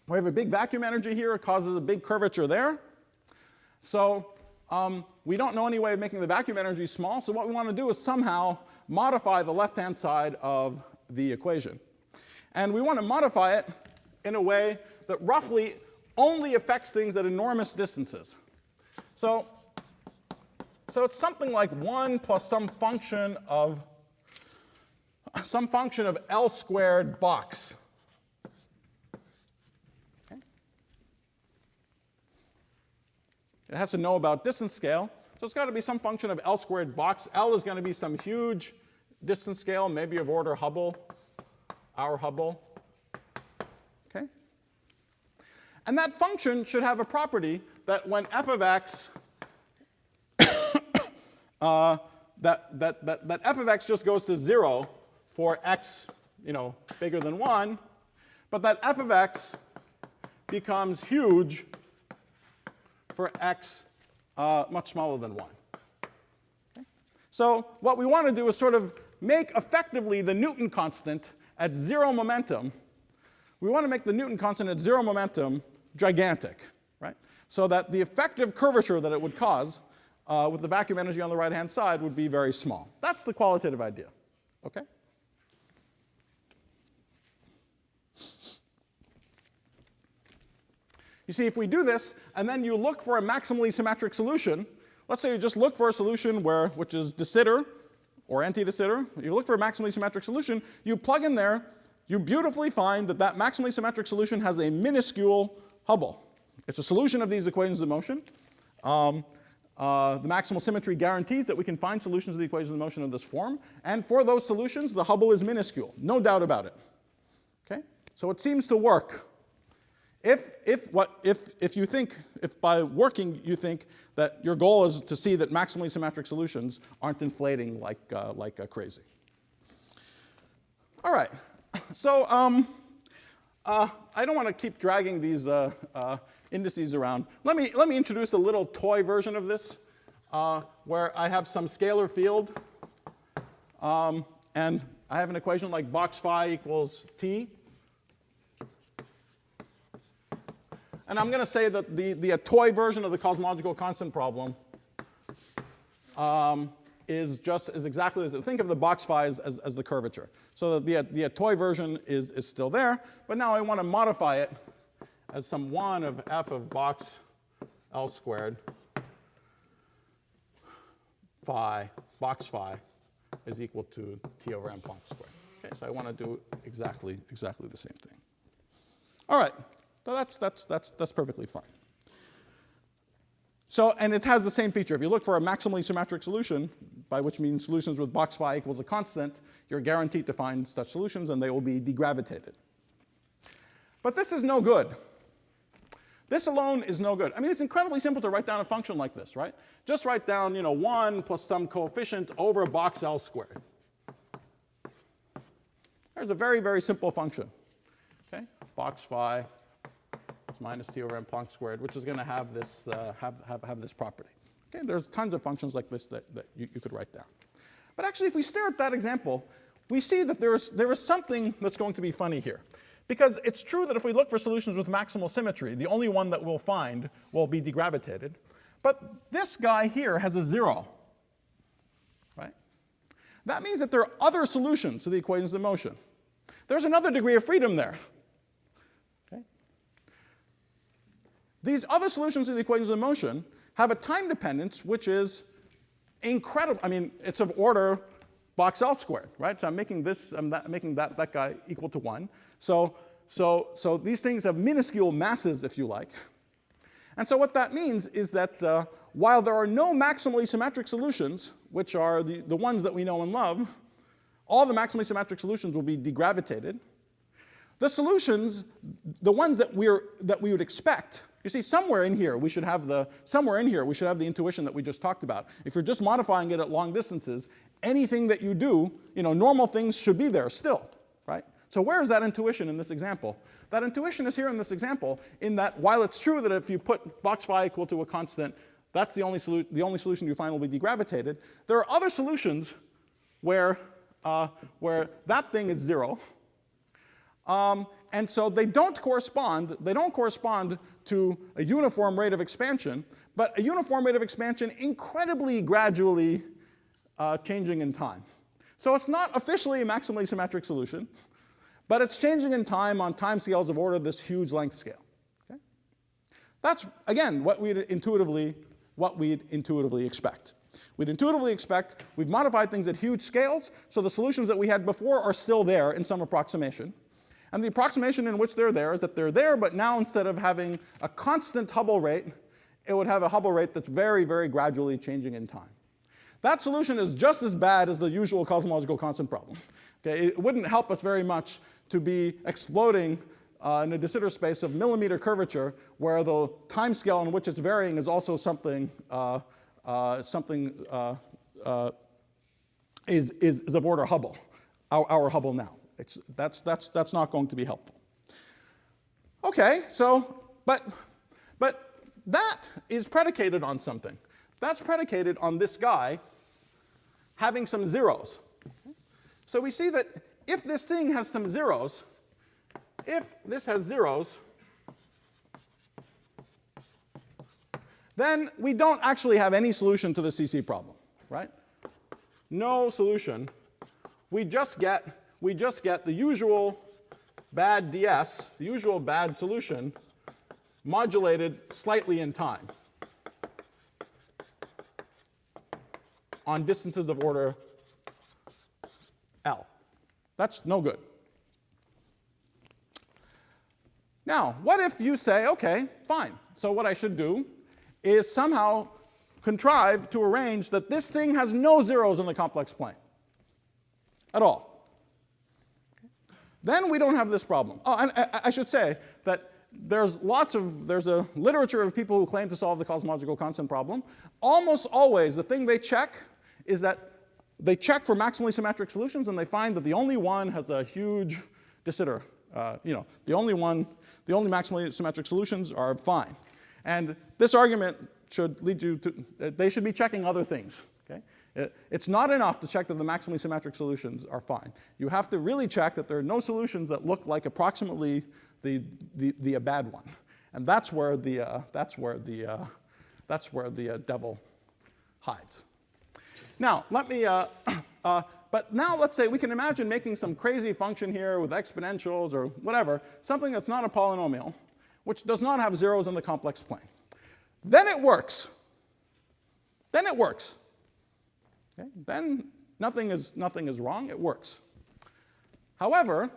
we have a big vacuum energy here. It causes a big curvature there. So we don't know any way of making the vacuum energy small. So what we want to do is somehow modify the left-hand side of the equation. And we want to modify it in a way that roughly only affects things at enormous distances. So it's something like 1 plus some function of L squared box. Okay. It has to know about distance scale. So it's got to be some function of L squared box. L is going to be some huge distance scale, maybe of order Hubble, our Hubble. Okay. And that function should have a property that when f of x, that f of x just goes to 0 for x, bigger than 1, but that f of x becomes huge for x much smaller than 1. Okay? So what we want to do is sort of make effectively the Newton constant at 0 momentum. We want to make the Newton constant at 0 momentum gigantic, right? So that the effective curvature that it would cause with the vacuum energy on the right-hand side would be very small. That's the qualitative idea. Okay? You see, if we do this, and then you look for a maximally symmetric solution, let's say you just look for a solution which is de Sitter or anti-de Sitter. You look for a maximally symmetric solution, you plug in there, you beautifully find that maximally symmetric solution has a minuscule Hubble. It's a solution of these equations of motion. The maximal symmetry guarantees that we can find solutions of the equations of motion in this form. And for those solutions, the Hubble is minuscule. No doubt about it. Okay? So it seems to work. If by working you think that your goal is to see that maximally symmetric solutions aren't inflating like crazy. All right. So I don't want to keep dragging these indices around. Let me introduce a little toy version of this, where I have some scalar field, and I have an equation like box phi equals t. and I'm going to say that the toy version of the cosmological constant problem is exactly as, think of the box phi as the curvature. So that the toy version is still there, but now I want to modify it as some 1 of f of box L squared phi, box phi, is equal to T over m Planck squared. Okay, so I want to do exactly the same thing. All right, so that's perfectly fine. So, and it has the same feature. If you look for a maximally symmetric solution, by which means solutions with box phi equals a constant, you're guaranteed to find such solutions, and they will be degravitated. But this is no good. This alone is no good. I mean, it's incredibly simple to write down a function like this, right? Just write down, 1 plus some coefficient over box L squared. There's a very, very simple function. Okay, box phi is minus T over m Planck squared, which is going to have this have this property. Okay, there's tons of functions like this that you could write down. But actually, if we stare at that example, we see that there is something that's going to be funny here. Because it's true that if we look for solutions with maximal symmetry, the only one that we'll find will be degravitated. But this guy here has a 0. Right? That means that there are other solutions to the equations of motion. There's another degree of freedom there. Okay? These other solutions to the equations of motion have a time dependence which is incredible. I mean, it's of order box L squared, right? So I'm making that guy equal to 1. So these things have minuscule masses, if you like. And so what that means is that while there are no maximally symmetric solutions, which are the ones that we know and love, all the maximally symmetric solutions will be degravitated. The solutions, the ones that we would expect, you see, somewhere in here we should have the intuition that we just talked about. If you're just modifying it at long distances, anything that you do, normal things should be there still, right? So where is that intuition in this example? That intuition is here in this example, in that while it's true that if you put box phi equal to a constant, that's the only solution you find will be degravitated. There are other solutions where that thing is 0. And so they don't correspond to a uniform rate of expansion, but a uniform rate of expansion incredibly gradually changing in time. So it's not officially a maximally symmetric solution, but it's changing in time on time scales of order this huge length scale. Okay? That's, again, what we'd intuitively expect. We'd intuitively expect we've modified things at huge scales, so the solutions that we had before are still there in some approximation. And the approximation in which they're there is that they're there, but now instead of having a constant Hubble rate, it would have a Hubble rate that's very, very gradually changing in time. That solution is just as bad as the usual cosmological constant problem. Okay? It wouldn't help us very much to be exploding in a de Sitter space of millimeter curvature, where the time scale in which it's varying is also something is of order Hubble, our Hubble now. That's not going to be helpful. Okay, so but that is predicated on something. That's predicated on this guy having some zeros. So we see that if this thing has some zeros, if this has zeros, then we don't actually have any solution to the CC problem, right? No solution. We just get the usual bad ds, the usual bad solution, modulated slightly in time on distances of order L. That's no good. Now, what if you say, okay, fine. So what I should do is somehow contrive to arrange that this thing has no zeros in the complex plane at all. Then we don't have this problem. Oh, and I should say that there's a literature of people who claim to solve the cosmological constant problem. Almost always, the thing they check is that they check for maximally symmetric solutions, and they find that the only one has a huge de Sitter. The only maximally symmetric solutions are fine. And this argument should lead you to, they should be checking other things. Okay? It's not enough to check that the maximally symmetric solutions are fine. You have to really check that there are no solutions that look like approximately the bad one. And that's where the devil hides. Now, let me, but now let's say we can imagine making some crazy function here with exponentials or whatever, something that's not a polynomial, which does not have zeros in the complex plane. Then it works. Then it works. Okay? Then nothing is wrong, it works. However,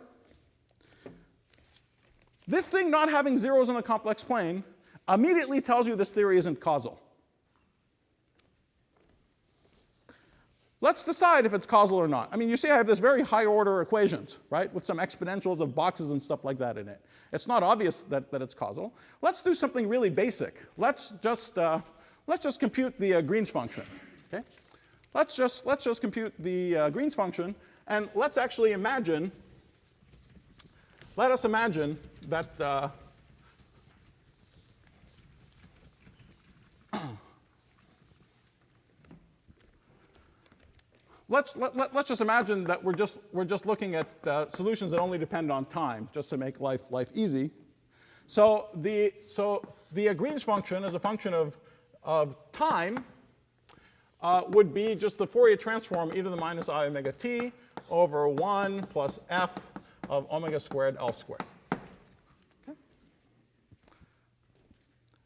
this thing not having zeros in the complex plane immediately tells you this theory isn't causal. Let's decide if it's causal or not. I mean, you see I have this very high order equations, right, with some exponentials of boxes and stuff like that in it. It's not obvious that it's causal. Let's do something really basic. Let's just compute the Green's function. Okay? Let's just compute the Green's function, and let's actually imagine. Let us imagine that. Let's just imagine that we're just looking at solutions that only depend on time, just to make life easy. So the Green's function as a function of time would be just the Fourier transform e to the minus I omega t over 1 plus f of omega squared L squared. Okay?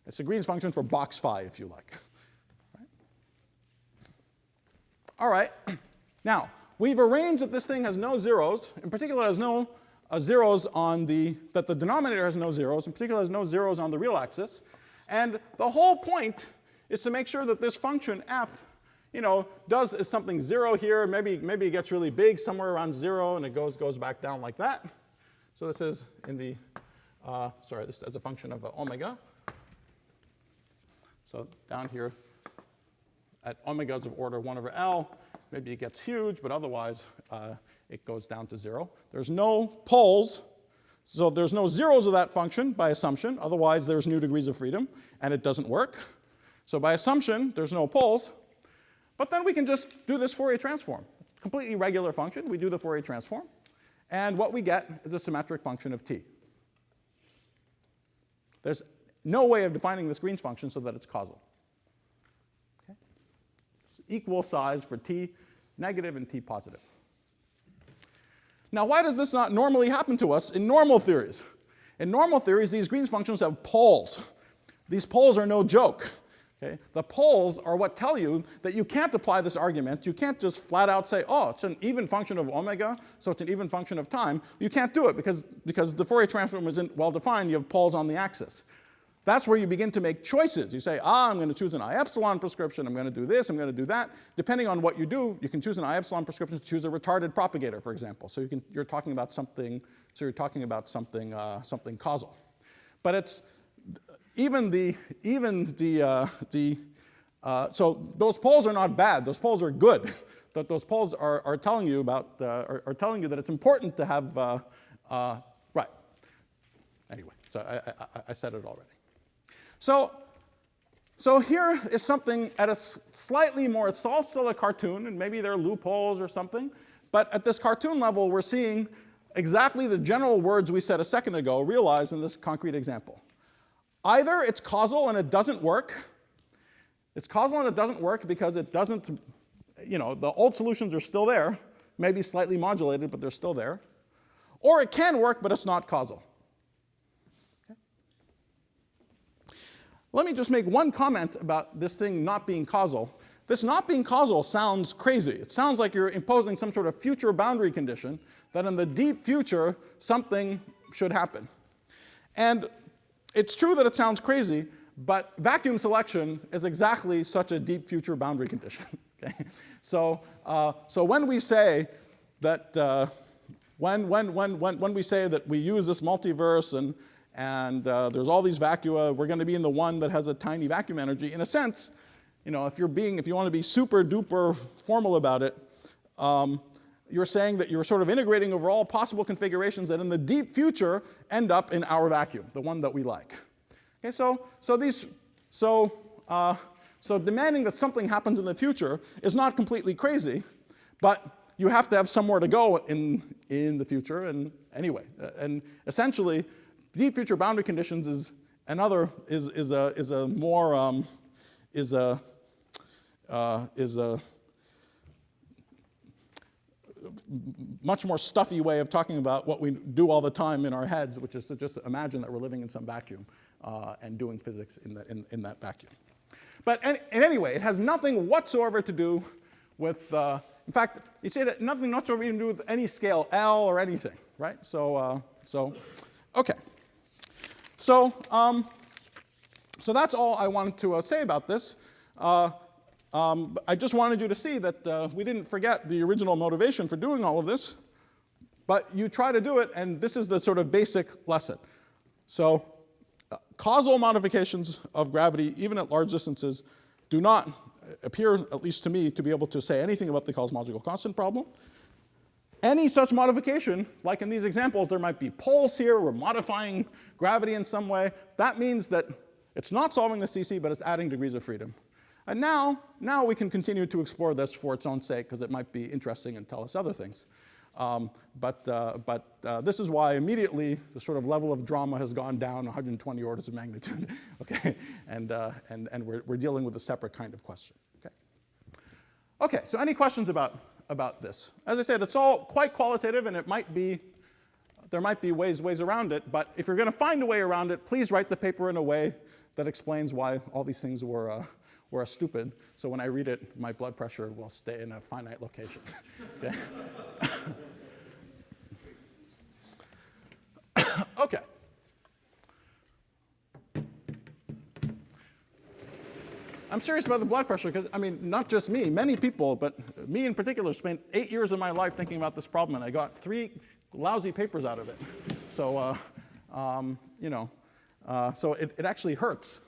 It's a Green's function for box phi, if you like. Right? All right. Now, we've arranged that this thing has no zeros. In particular, it has no zeros on that the denominator has no zeros. In particular, it has no zeros on the real axis. And the whole point is to make sure that this function f, is something 0 here. Maybe it gets really big somewhere around 0, and it goes back down like that. So this is in the, this as a function of omega. So down here at omegas of order 1 over L, maybe it gets huge, but otherwise it goes down to 0. There's no poles, so there's no zeros of that function by assumption. Otherwise, there's new degrees of freedom, and it doesn't work. So by assumption, there's no poles. But then we can just do this Fourier transform. It's a completely regular function. We do the Fourier transform. And what we get is a symmetric function of t. There's no way of defining this Green's function so that it's causal. Okay? It's equal size for t negative and t positive. Now, why does this not normally happen to us in normal theories? In normal theories, these Green's functions have poles. These poles are no joke. Okay? The poles are what tell you that you can't apply this argument. You can't just flat out say, oh, it's an even function of omega, so it's an even function of time. You can't do it because the Fourier transform isn't well defined. You have poles on the axis. That's where you begin to make choices. You say, I'm going to choose an I epsilon prescription. I'm going to do this. I'm going to do that. Depending on what you do, you can choose an I epsilon prescription to choose a retarded propagator, for example. So you're talking about something. So you're talking about something causal. But it's so those poles are not bad. Those poles are good. Those poles are telling you about are telling you that it's important to have right. Anyway, so I said it already. So here is something at a slightly more, it's all still a cartoon, and maybe there are loopholes or something, but at this cartoon level, we're seeing exactly the general words we said a second ago realized in this concrete example. Either it's causal and it doesn't work. It's causal and it doesn't work because it doesn't, the old solutions are still there, maybe slightly modulated, but they're still there. Or it can work, but it's not causal. Let me just make one comment about this thing not being causal. This not being causal sounds crazy. It sounds like you're imposing some sort of future boundary condition that in the deep future, something should happen. And it's true that it sounds crazy, but vacuum selection is exactly such a deep future boundary condition. Okay? So when we say that when we say that we use this multiverse and there's all these vacua, we're going to be in the one that has a tiny vacuum energy. In a sense, if you want to be super duper formal about it, you're saying that you're sort of integrating over all possible configurations that in the deep future end up in our vacuum, the one that we like. Okay, so demanding that something happens in the future is not completely crazy, but you have to have somewhere to go in the future. And anyway, and essentially, deep future boundary conditions Another is a more much more stuffy way of talking about what we do all the time in our heads, which is to just imagine that we're living in some vacuum and doing physics in that vacuum. But anyway, it has nothing whatsoever to do with, in fact, you see that nothing whatsoever even to do with any scale L or anything, right? So okay. So that's all I wanted to say about this. I just wanted you to see that we didn't forget the original motivation for doing all of this, but you try to do it, and this is the sort of basic lesson. So causal modifications of gravity, even at large distances, do not appear, at least to me, to be able to say anything about the cosmological constant problem. Any such modification, like in these examples, there might be poles here, we're modifying gravity in some way. That means that it's not solving the CC, but it's adding degrees of freedom. And now we can continue to explore this for its own sake, because it might be interesting and tell us other things. But this is why immediately the sort of level of drama has gone down 120 orders of magnitude. Okay, and we're dealing with a separate kind of question. Okay, so any questions about this? As I said, it's all quite qualitative, and there might be ways around it. But if you're going to find a way around it, please write the paper in a way that explains why all these things were stupid. So when I read it, my blood pressure will stay in a finite location. Okay. Okay. I'm serious about the blood pressure because, I mean, not just me, many people, but me in particular, spent 8 years of my life thinking about this problem, and I got 3 lousy papers out of it. So, so it actually hurts.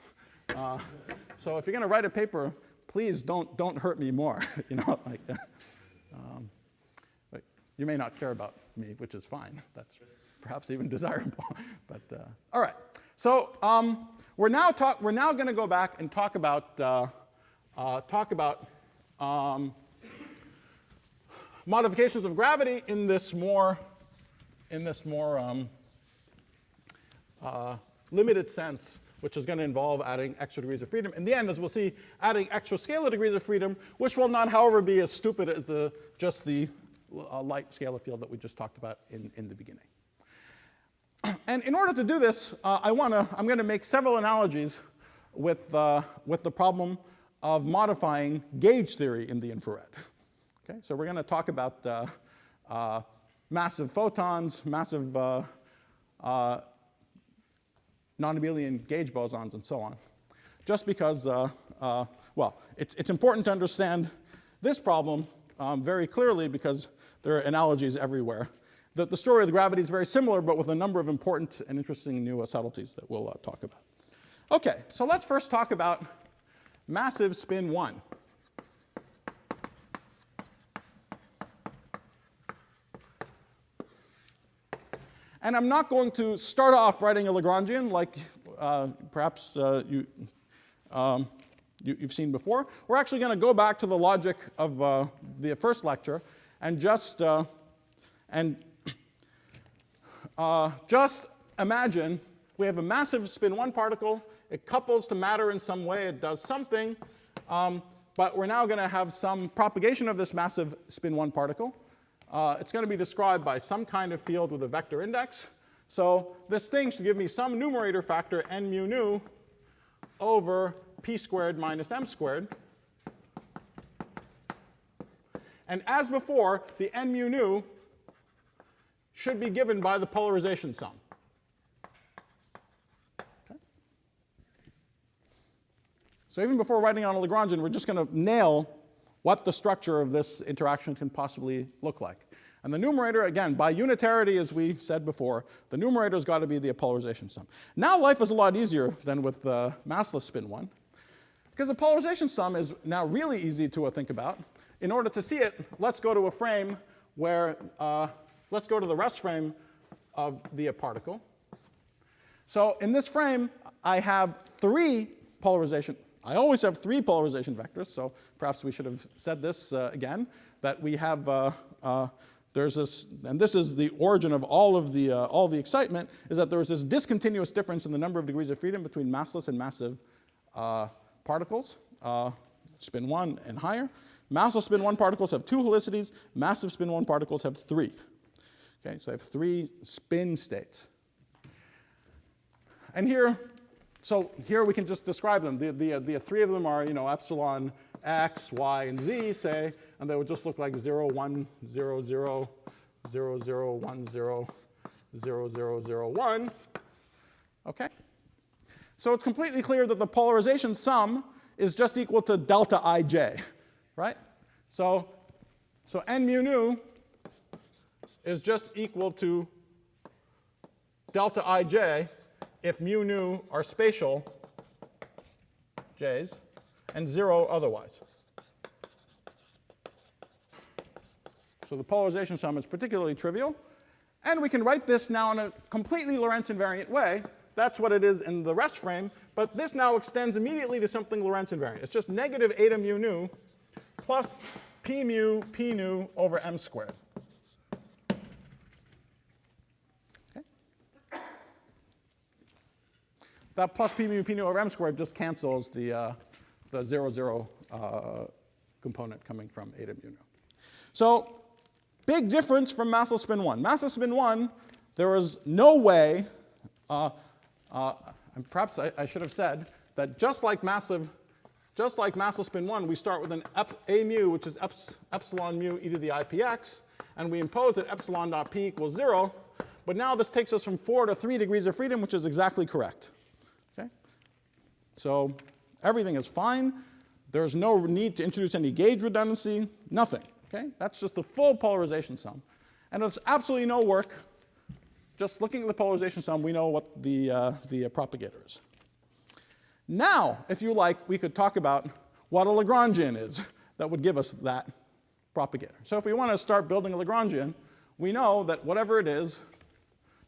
So if you're going to write a paper, please don't hurt me more. But you may not care about me, which is fine. That's perhaps even desirable. But all right. So we're now going to go back and talk about modifications of gravity in this more limited sense, which is going to involve adding extra degrees of freedom. In the end, as we'll see, adding extra scalar degrees of freedom, which will not, however, be as stupid as just the light scalar field that we just talked about in the beginning. And in order to do this, I'm going to make several analogies with the problem of modifying gauge theory in the infrared. Okay, so we're going to talk about massive photons, massive non-abelian gauge bosons, and so on. Just because, well, it's important to understand this problem very clearly because there are analogies everywhere. The story of the gravity is very similar, but with a number of important and interesting new subtleties that we'll talk about. Okay, so let's first talk about massive spin 1. And I'm not going to start off writing a Lagrangian like perhaps you've seen before. We're actually going to go back to the logic of the first lecture and just imagine we have a massive spin 1 particle. It couples to matter in some way. It does something. But we're now going to have some propagation of this massive spin 1 particle. It's going to be described by some kind of field with a vector index. So this thing should give me some numerator factor n mu nu over p squared minus m squared. And as before, the n mu nu should be given by the polarization sum. Okay. So even before writing on a Lagrangian, we're just going to nail what the structure of this interaction can possibly look like. And the numerator, again, by unitarity, as we said before, the numerator's got to be the polarization sum. Now life is a lot easier than with the massless spin 1, because the polarization sum is now really easy to think about. In order to see it, let's go to a frame where, let's go to the rest frame of the particle. So in this frame, I have 3 polarization. I always have 3 polarization vectors, so perhaps we should have said this again, that we have, there's this, and this is the origin of all the excitement, is that there's this discontinuous difference in the number of degrees of freedom between massless and massive particles, spin 1 and higher. Massless spin 1 particles have 2 helicities. Massive spin 1 particles have 3. Okay, so I have 3 spin states. And here we can just describe them. The 3 of them are, epsilon x, y, and z, say, and they would just look like 0, 1, 0, 0, 0, 0, 1, 0, 0, 0, 0, 1. Okay? So it's completely clear that the polarization sum is just equal to delta ij, right? So n mu nu is just equal to delta ij if mu nu are spatial j's and 0 otherwise. So the polarization sum is particularly trivial. And we can write this now in a completely Lorentz invariant way. That's what it is in the rest frame. But this now extends immediately to something Lorentz invariant. It's just negative eta mu nu plus p mu p nu over m squared. Okay. That plus p mu p nu over m squared just cancels the 0, 0 component coming from eta mu nu. So big difference from massless spin 1. Massless spin 1, there was no way, and perhaps I should have said that just like massless spin 1, we start with an a mu, which is epsilon mu e to the ipx, and we impose that epsilon dot p equals 0. But now this takes us from 4 to 3 degrees of freedom, which is exactly correct. Okay? So everything is fine. There's no need to introduce any gauge redundancy, nothing. Okay? That's just the full polarization sum. And there's absolutely no work. Just looking at the polarization sum, we know what the propagator is. Now, if you like, we could talk about what a Lagrangian is that would give us that propagator. So if we want to start building a Lagrangian, we know that whatever it is,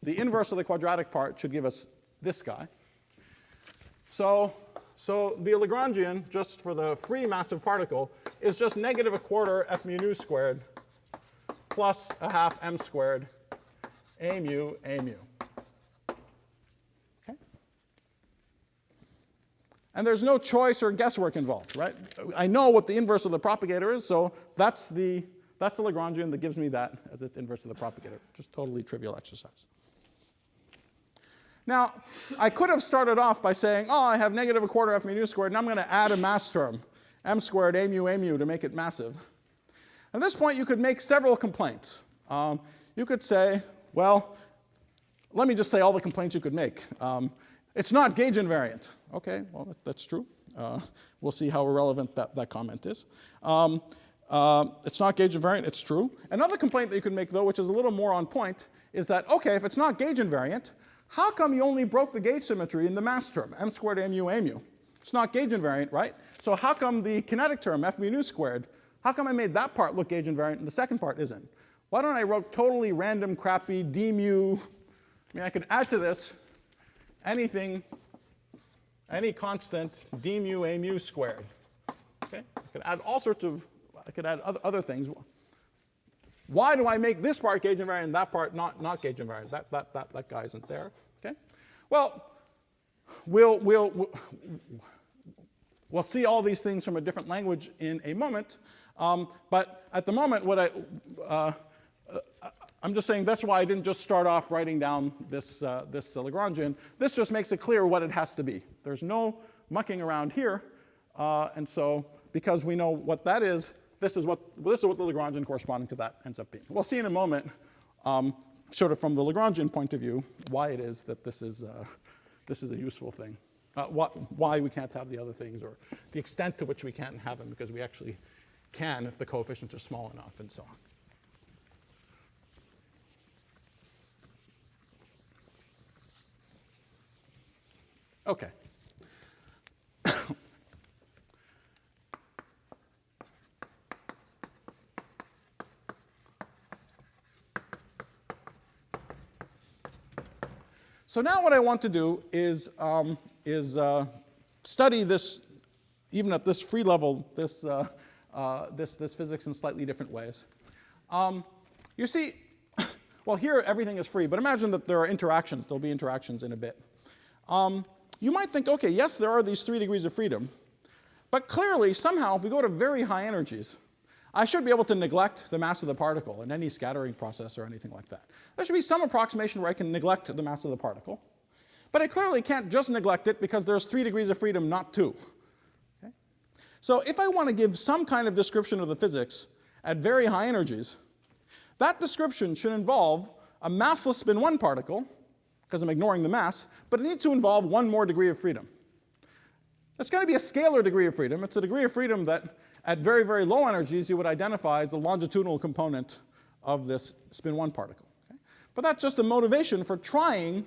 the inverse of the quadratic part should give us this guy. So the Lagrangian, just for the free massive particle, is just negative 1/4 f mu nu squared plus 1/2 m squared a mu a mu. Okay? And there's no choice or guesswork involved, right? I know what the inverse of the propagator is, so that's the Lagrangian that gives me that as its inverse of the propagator. Just totally trivial exercise. Now, I could have started off by saying, oh, I have negative 1/4 f mu nu squared, and I'm going to add a mass term, m squared a mu, to make it massive. At this point, you could make several complaints. You could say, well, let me just say all the complaints you could make. It's not gauge invariant. OK, well, that's true. We'll see how irrelevant that comment is. It's not gauge invariant. It's true. Another complaint that you could make, though, which is a little more on point, is that, OK, if it's not gauge invariant, how come you only broke the gauge symmetry in the mass term, m squared a mu? It's not gauge invariant, right? So how come the kinetic term, f mu nu squared, how come I made that part look gauge invariant and the second part isn't? Why don't I write totally random, crappy d mu? I mean, I could add to this anything, any constant d mu a mu squared. Okay? I could add all sorts of, I could add other things. Why do I make this part gauge invariant and that part not gauge invariant? That guy isn't there. Okay? Well, we'll see all these things from a different language in a moment. But at the moment, I'm just saying that's why I didn't just start off writing down this Lagrangian. This just makes it clear what it has to be. There's no mucking around here. And so because we know what that is, this is what the Lagrangian corresponding to that ends up being. We'll see in a moment, sort of from the Lagrangian point of view, why it is that this is a useful thing. Why we can't have the other things, or the extent to which we can't have them, because we actually can if the coefficients are small enough, and so on. Okay. So now what I want to do is study this, even at this free level, this physics in slightly different ways. You see, well, here everything is free, but imagine that there are interactions. There'll be interactions in a bit. You might think, okay, yes, there are these 3 degrees of freedom, but clearly, somehow, if we go to very high energies, I should be able to neglect the mass of the particle in any scattering process or anything like that. There should be some approximation where I can neglect the mass of the particle. But I clearly can't just neglect it because there's 3 degrees of freedom, not 2. Okay? So if I want to give some kind of description of the physics at very high energies, that description should involve a massless spin 1 particle, because I'm ignoring the mass, but it needs to involve 1 more degree of freedom. It's going to be a scalar degree of freedom. It's a degree of freedom that at very, very low energies you would identify as the longitudinal component of this spin 1 particle. Okay? But that's just a motivation for trying.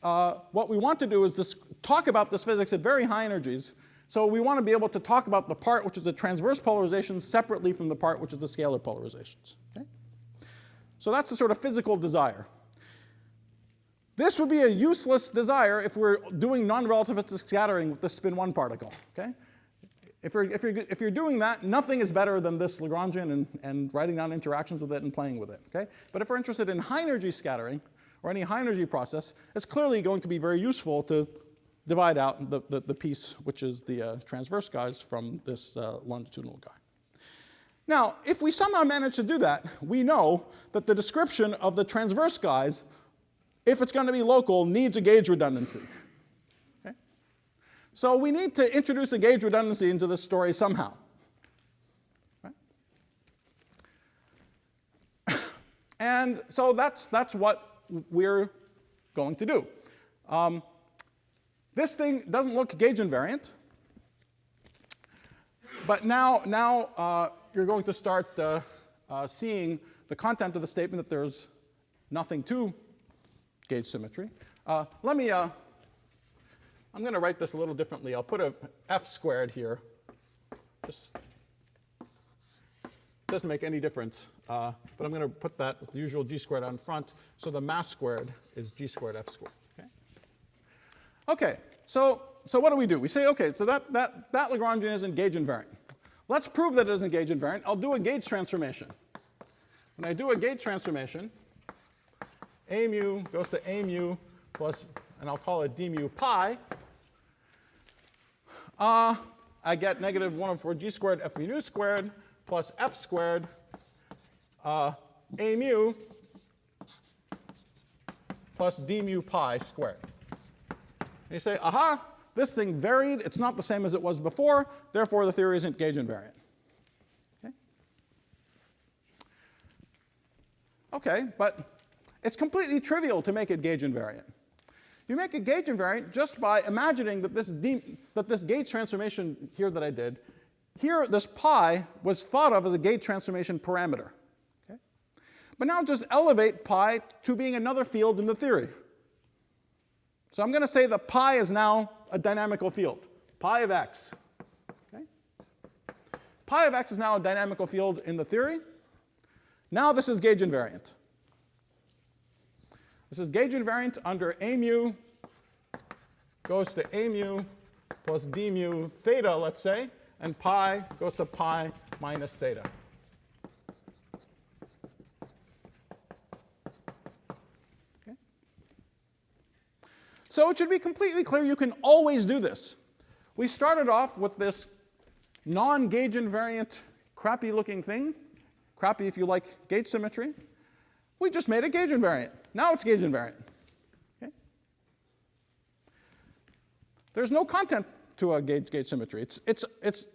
What we want to do is talk about this physics at very high energies. So we want to be able to talk about the part which is a transverse polarization separately from the part which is the scalar polarizations. Okay? So that's the sort of physical desire. This would be a useless desire if we're doing non-relativistic scattering with the spin 1 particle. Okay? If you're doing that, nothing is better than this Lagrangian and writing down interactions with it and playing with it. Okay? But if we're interested in high energy scattering or any high energy process, it's clearly going to be very useful to divide out the piece which is the transverse guys from this longitudinal guy. Now, if we somehow manage to do that, we know that the description of the transverse guys, if it's going to be local, needs a gauge redundancy. Okay? So we need to introduce a gauge redundancy into this story somehow. Right? And so that's what we're going to do. This thing doesn't look gauge invariant, but now you're going to start seeing the content of the statement that there's nothing to gauge symmetry. I'm going to write this a little differently. I'll put a f squared here. Just doesn't make any difference, but I'm going to put that with the usual g squared out in front, so the mass squared is g squared f squared. Okay, so what do? We say, okay, so that Lagrangian isn't gauge invariant. Let's prove that it isn't gauge invariant. I'll do a gauge transformation. When I do a gauge transformation, a mu goes to a mu plus, and I'll call it d mu pi. I get negative 1 over 4 g squared f mu nu squared plus f squared a mu plus d mu pi squared. And you say, aha, this thing varied. It's not the same as it was before. Therefore, the theory isn't gauge invariant. Okay, but it's completely trivial to make it gauge invariant. You make it gauge invariant just by imagining that this gauge transformation here that I did, here this pi was thought of as a gauge transformation parameter. Okay? But now just elevate pi to being another field in the theory. So I'm going to say that pi is now a dynamical field, pi of x. Okay? Pi of x is now a dynamical field in the theory. Now this is gauge invariant. This is gauge invariant under a mu goes to a mu plus d mu theta, let's say, and pi goes to pi minus theta. Okay? So it should be completely clear you can always do this. We started off with this non-gauge invariant, crappy looking thing, crappy if you like gauge symmetry. We just made it gauge invariant. Now it's gauge invariant. Okay? There's no content to a gauge symmetry. It's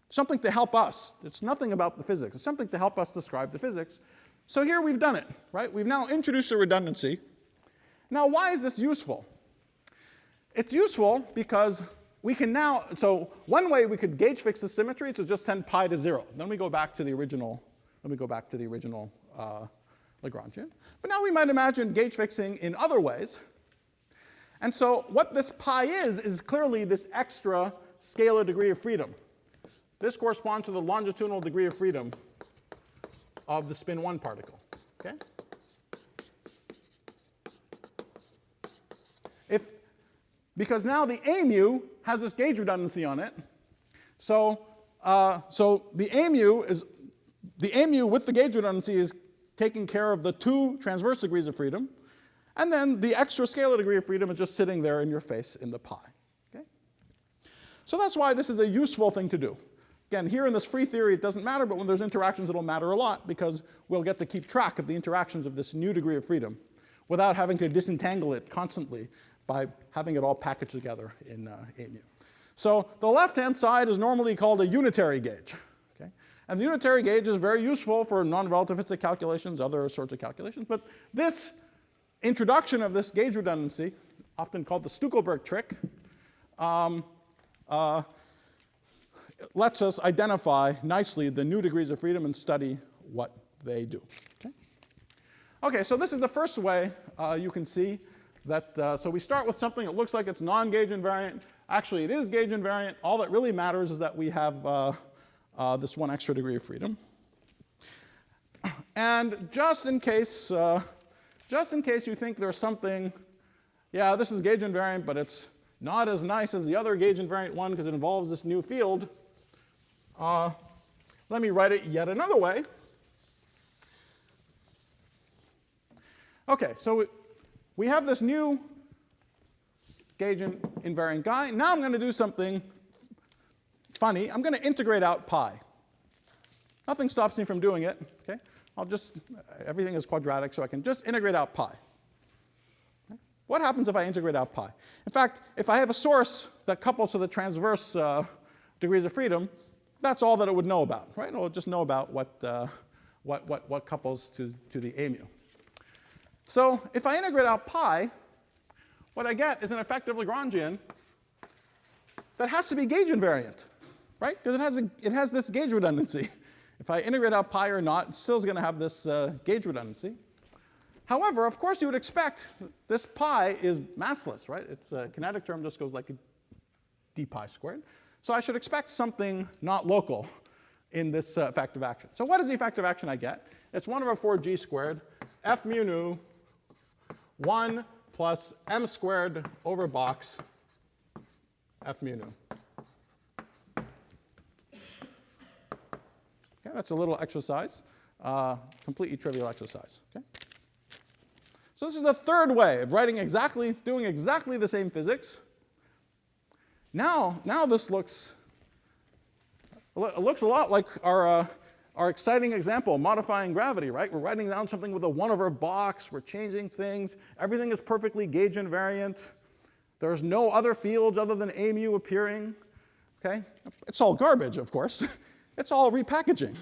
something to help us. It's nothing about the physics. It's something to help us describe the physics. So here we've done it, right? We've now introduced a redundancy. Now, why is this useful? It's useful because we can now, so one way we could gauge fix the symmetry is to just send pi to 0. Then we go back to the original, Lagrangian. But now we might imagine gauge fixing in other ways. And so what this pi is clearly this extra scalar degree of freedom. This corresponds to the longitudinal degree of freedom of the spin 1 particle. Okay? Because now the a mu has this gauge redundancy on it. So the a mu with the gauge redundancy is taking care of the 2 transverse degrees of freedom, and then the extra scalar degree of freedom is just sitting there in your face in the pi. Okay? So that's why this is a useful thing to do. Again, here in this free theory it doesn't matter, but when there's interactions it'll matter a lot because we'll get to keep track of the interactions of this new degree of freedom without having to disentangle it constantly by having it all packaged together in mu. So the left-hand side is normally called a unitary gauge. Okay? And the unitary gauge is very useful for non-relativistic calculations, other sorts of calculations. But this introduction of this gauge redundancy, often called the Stuckelberg trick, lets us identify nicely the new degrees of freedom and study what they do. Okay, so this is the first way you can see that. So we start with something that looks like it's non-gauge invariant. Actually, it is gauge invariant. All that really matters is that we have this 1 extra degree of freedom. And just in case you think there's something, yeah, this is gauge invariant, but it's not as nice as the other gauge invariant one because it involves this new field, let me write it yet another way. Okay, so we have this new gauge invariant guy. Now I'm going to do something funny. I'm going to integrate out pi. Nothing stops me from doing it. Okay? Everything is quadratic, so I can just integrate out pi. Okay? What happens if I integrate out pi? In fact, if I have a source that couples to the transverse degrees of freedom, that's all that it would know about, right? It will just know about what couples to the a mu. So if I integrate out pi, what I get is an effective Lagrangian that has to be gauge invariant, right? Because it has this gauge redundancy. If I integrate out pi or not, it still is going to have this gauge redundancy. However, of course, you would expect this pi is massless, right? Its kinetic term just goes like d pi squared. So I should expect something not local in this effective action. So what is the effective action I get? It's 1/4g squared f mu nu 1 plus m squared over box f mu nu. Okay, that's a little exercise, completely trivial exercise. Okay? So this is the third way of doing exactly the same physics. Now this looks a lot like our exciting example, modifying gravity, right? We're writing down something with a 1/box. We're changing things. Everything is perfectly gauge invariant. There's no other fields other than a mu appearing. Okay? It's all garbage, of course. It's all repackaging,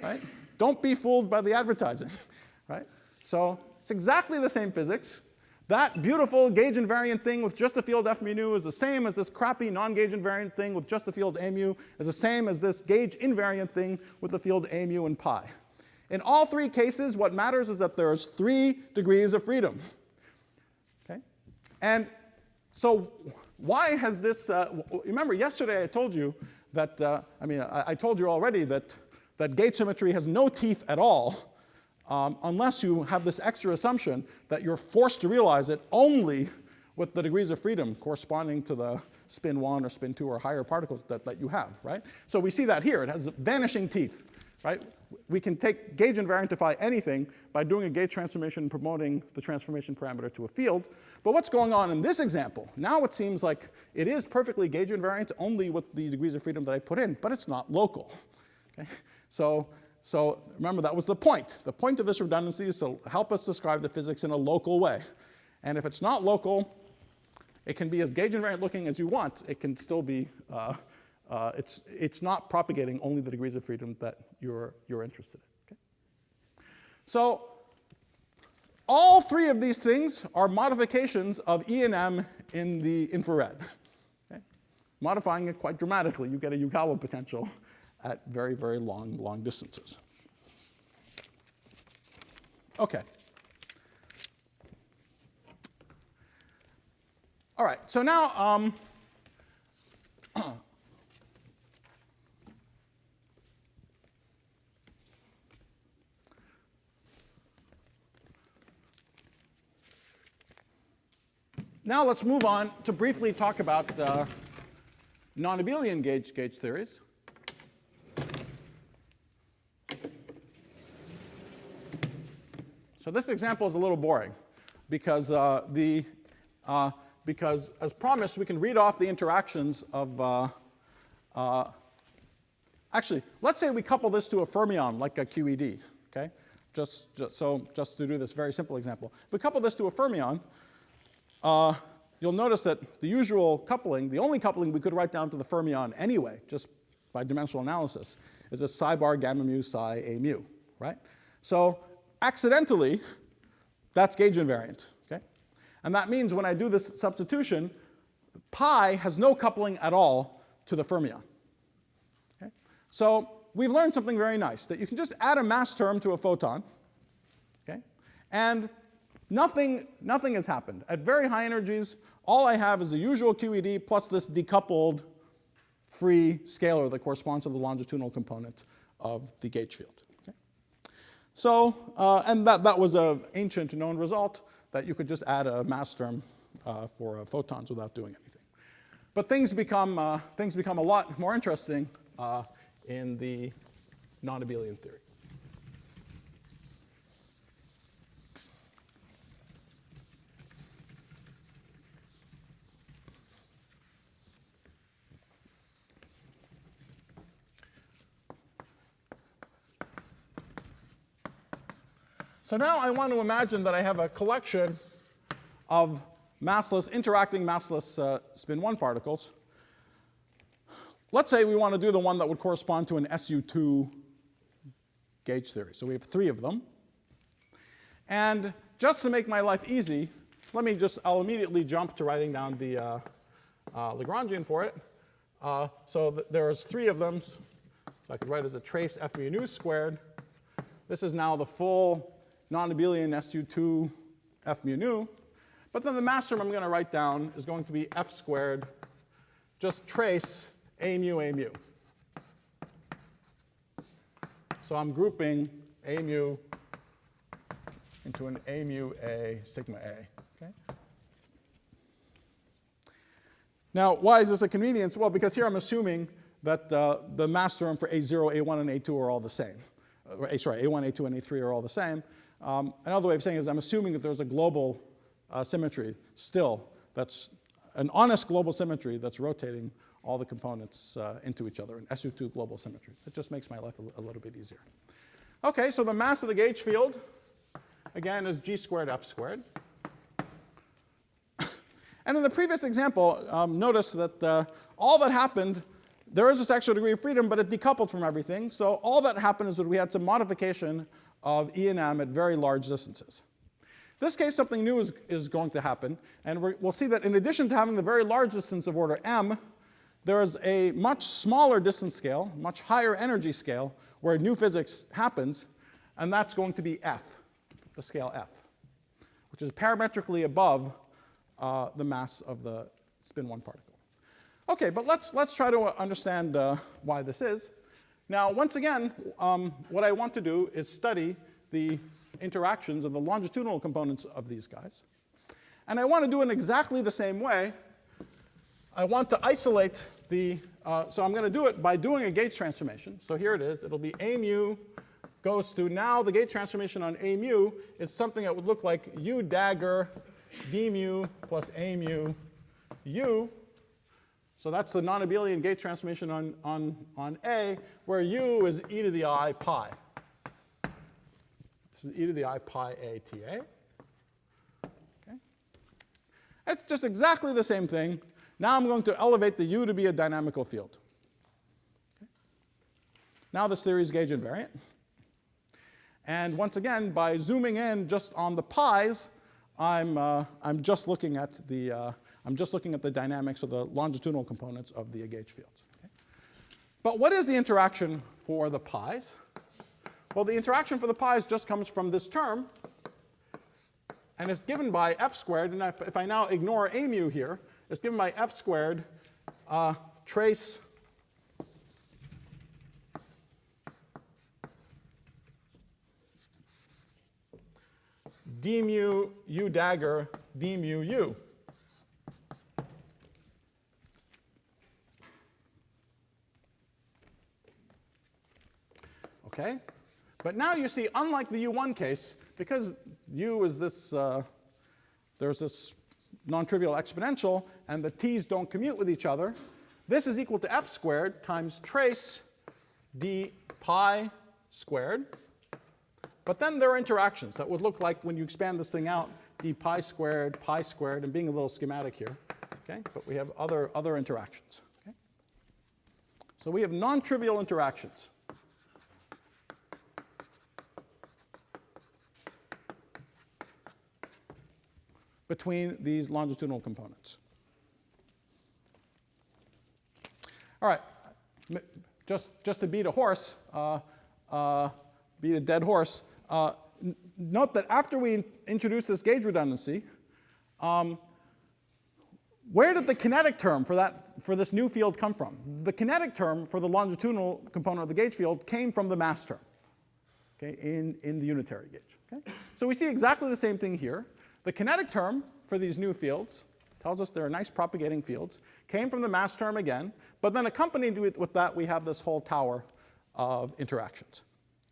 right? Don't be fooled by the advertising, right? So it's exactly the same physics. That beautiful gauge invariant thing with just a field f mu nu is the same as this crappy non-gauge invariant thing with just a field a mu, is the same as this gauge invariant thing with the field a mu and pi. In all 3 cases, what matters is that there's 3 degrees of freedom. Okay? And so why has this, remember yesterday I told you that, I told you already that gauge symmetry has no teeth at all unless you have this extra assumption that you're forced to realize it only with the degrees of freedom corresponding to the spin 1 or spin 2 or higher particles that you have, right? So we see that here. It has vanishing teeth, right? We can take gauge invariantify anything by doing a gauge transformation and promoting the transformation parameter to a field. But what's going on in this example? Now it seems like it is perfectly gauge invariant only with the degrees of freedom that I put in, but it's not local. Okay? So remember, that was the point. The point of this redundancy is to help us describe the physics in a local way. And if it's not local, it can be as gauge invariant looking as you want. It can still be, it's not propagating only the degrees of freedom that you're interested in. Okay? So all 3 of these things are modifications of E and M in the infrared. Okay? Modifying it quite dramatically, you get a Yukawa potential at very, very long distances. Okay. All right, so now now let's move on to briefly talk about non-abelian gauge theories. So this example is a little boring because, because as promised, we can read off the interactions of, actually, let's say we couple this to a fermion like a QED, okay? Just to do this very simple example. If we couple this to a fermion, you'll notice that the usual coupling, the only coupling we could write down to the fermion anyway, just by dimensional analysis, is a psi bar gamma mu psi a mu, right? So accidentally, that's gauge invariant, okay? And that means when I do this substitution, pi has no coupling at all to the fermion. Okay? So we've learned something very nice, that you can just add a mass term to a photon, okay? And nothing has happened. At very high energies, all I have is the usual QED plus this decoupled free scalar that corresponds to the longitudinal component of the gauge field. Okay? So, and that was an ancient known result, that you could just add a mass term for photons without doing anything. But things become a lot more interesting in the non-abelian theory. So now I want to imagine that I have a collection of massless, interacting massless spin 1 particles. Let's say we want to do the one that would correspond to an SU2 gauge theory. So we have 3 of them. And just to make my life easy, I'll immediately jump to writing down the Lagrangian for it. So there's 3 of them. So I could write as a trace F mu nu squared. This is now the full non-abelian SU2 F mu nu. But then the mass term I'm going to write down is going to be F squared, just trace A mu A mu. So I'm grouping A mu into an A mu A sigma A. Okay? Now, why is this a convenience? Well, because here I'm assuming that the mass term for A0, A1, and A2 are all the same. Sorry, A1, A2, and A3 are all the same. Another way of saying it is I'm assuming that there's a global symmetry still, that's an honest global symmetry that's rotating all the components into each other, an SU2 global symmetry. It just makes my life a little bit easier. Okay, so the mass of the gauge field, again, is g squared F squared. And in the previous example, notice that all that happened, there is this extra degree of freedom, but it decoupled from everything. So all that happened is that we had some modification of E and M at very large distances. In this case, something new is going to happen. And we'll see that in addition to having the very large distance of order m, there is a much smaller distance scale, much higher energy scale, where new physics happens. And that's going to be f, the scale f, which is parametrically above the mass of the spin 1 particle. OK, but let's try to understand why this is. Now, once again, what I want to do is study the interactions of the longitudinal components of these guys. And I want to do it in exactly the same way. I want to isolate the, so I'm going to do it by doing a gauge transformation. So here it is. It'll be A mu goes to, now the gauge transformation on A mu is something that would look like U dagger d mu plus A mu U. So that's the non-abelian gauge transformation on A, where U is e to the I pi. This is e to the I pi A T A. Okay. It's just exactly the same thing. Now I'm going to elevate the U to be a dynamical field. Okay. Now this theory is gauge invariant. And once again, by zooming in just on the pi's, I'm just looking at the dynamics of the longitudinal components of the gauge fields. Okay? But what is the interaction for the pi's? Well, the interaction for the pi's just comes from this term, and it's given by f squared. And if I now ignore A mu here, it's given by f squared trace d mu u dagger d mu u. Okay? But now you see, unlike the U1 case, because u is this, there's this non-trivial exponential, and the t's don't commute with each other. This is equal to f squared times trace d pi squared. But then there are interactions that would look like, when you expand this thing out, d pi squared, and being a little schematic here. Okay? But we have other interactions. Okay? So we have non-trivial interactions. Between these longitudinal components. All right, just to beat a horse, beat a dead horse, note that after we introduce this gauge redundancy, where did the kinetic term for this new field come from? The kinetic term for the longitudinal component of the gauge field came from the mass term, okay, in the unitary gauge. Okay? So we see exactly the same thing here. The kinetic term for these new fields tells us they're nice propagating fields, came from the mass term again, but then accompanied with that, we have this whole tower of interactions.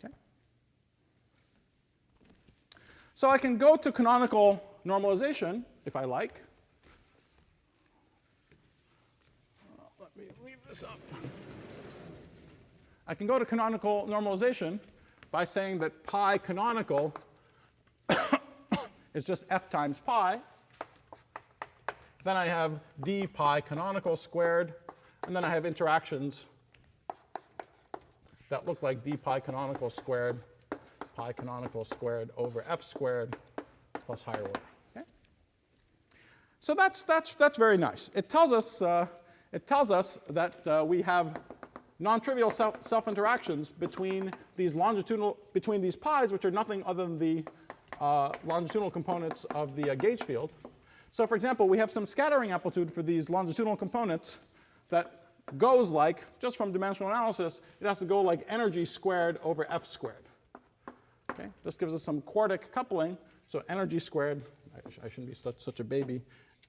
Okay? So I can go to canonical normalization if I like. Let me leave this up. I can go to canonical normalization by saying that pi canonical is just f times pi. Then I have d pi canonical squared, and then I have interactions that look like d pi canonical squared over f squared plus higher order. Okay? So that's very nice. It tells us that we have non-trivial self-interactions between these pi's, which are nothing other than the longitudinal components of the gauge field. So for example, we have some scattering amplitude for these longitudinal components that goes like, just from dimensional analysis, it has to go like energy squared over f squared. Okay? This gives us some quartic coupling. So energy squared, I shouldn't be such a baby,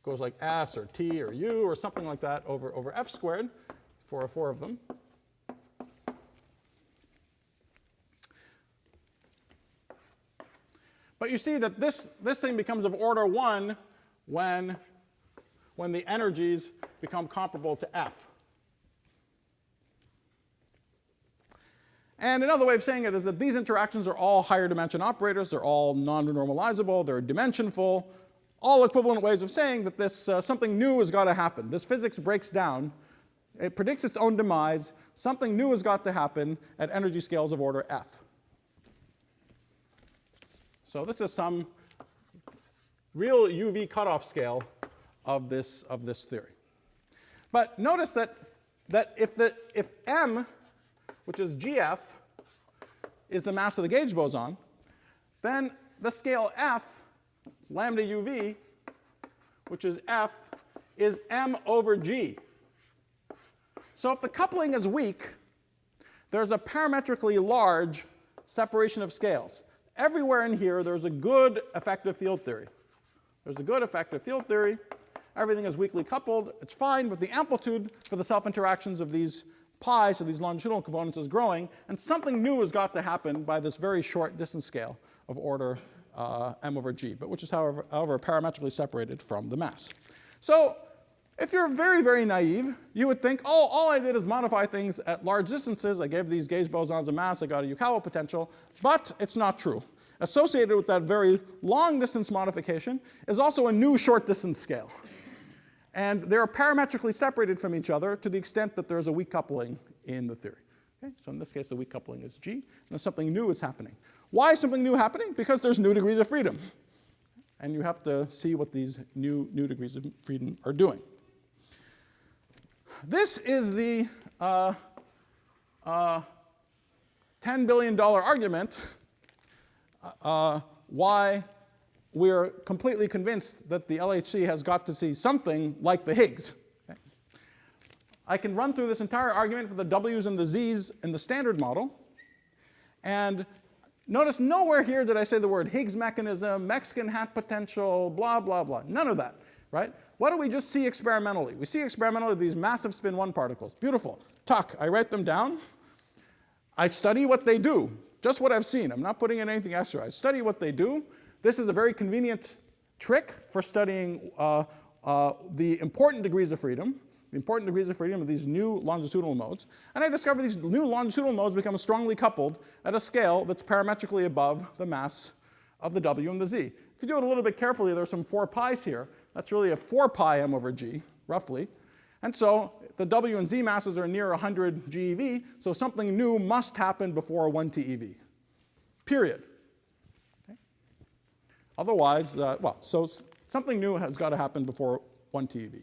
goes like s or t or u or something like that over f squared for 4 of them. But you see that this thing becomes of order 1 when the energies become comparable to f. And another way of saying it is that these interactions are all higher dimension operators. They're all non-normalizable. They're dimensionful. All equivalent ways of saying that this something new has got to happen. This physics breaks down. It predicts its own demise. Something new has got to happen at energy scales of order f. So this is some real UV cutoff scale of this theory. But notice that if m, which is gf, is the mass of the gauge boson, then the scale f, lambda uv, which is f, is m over g. So if the coupling is weak, there's a parametrically large separation of scales. Everywhere in here, there's a good effective field theory. There's a good effective field theory. Everything is weakly coupled. It's fine, but the amplitude for the self-interactions of these pi's, so these longitudinal components, is growing, and something new has got to happen by this very short distance scale of order m over g, but which is, however, parametrically separated from the mass. So if you're very, very naive, you would think, oh, all I did is modify things at large distances. I gave these gauge bosons a mass. I got a Yukawa potential. But it's not true. Associated with that very long distance modification is also a new short distance scale. And they're parametrically separated from each other to the extent that there's a weak coupling in the theory. Okay? So in this case, the weak coupling is g, and something new is happening. Why is something new happening? Because there's new degrees of freedom. And you have to see what these new degrees of freedom are doing. This is the $10 billion argument why we're completely convinced that the LHC has got to see something like the Higgs. Okay? I can run through this entire argument for the W's and the Z's in the standard model. And notice nowhere here did I say the word Higgs mechanism, Mexican hat potential, blah, blah, blah. None of that, right? What do we just see experimentally? We see experimentally these massive spin 1 particles. Beautiful. Tuck, I write them down. I study what they do, just what I've seen. I'm not putting in anything extra. I study what they do. This is a very convenient trick for studying the important degrees of freedom, of these new longitudinal modes. And I discovered these new longitudinal modes become strongly coupled at a scale that's parametrically above the mass of the W and the Z. If you do it a little bit carefully, there's some 4 pi's here. That's really a 4 pi m over g, roughly. And so the W and Z masses are near 100 GeV, so something new must happen before 1 TeV, period. Okay? Otherwise, so something new has got to happen before 1 TeV.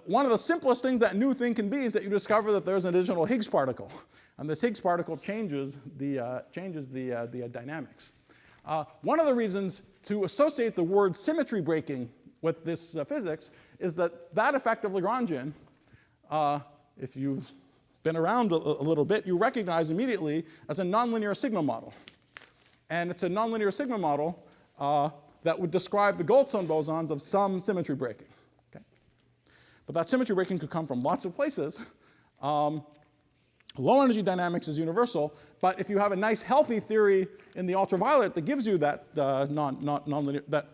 One of the simplest things that new thing can be is that you discover that there's an additional Higgs particle. And this Higgs particle changes the dynamics. One of the reasons to associate the word symmetry breaking with this physics is that that effect of Lagrangian, if you've been around a little bit, you recognize immediately as a nonlinear sigma model. And it's a nonlinear sigma model that would describe the Goldstone bosons of some symmetry breaking. Okay? But that symmetry breaking could come from lots of places. Low energy dynamics is universal, but if you have a nice healthy theory in the ultraviolet that gives you that nonlinear,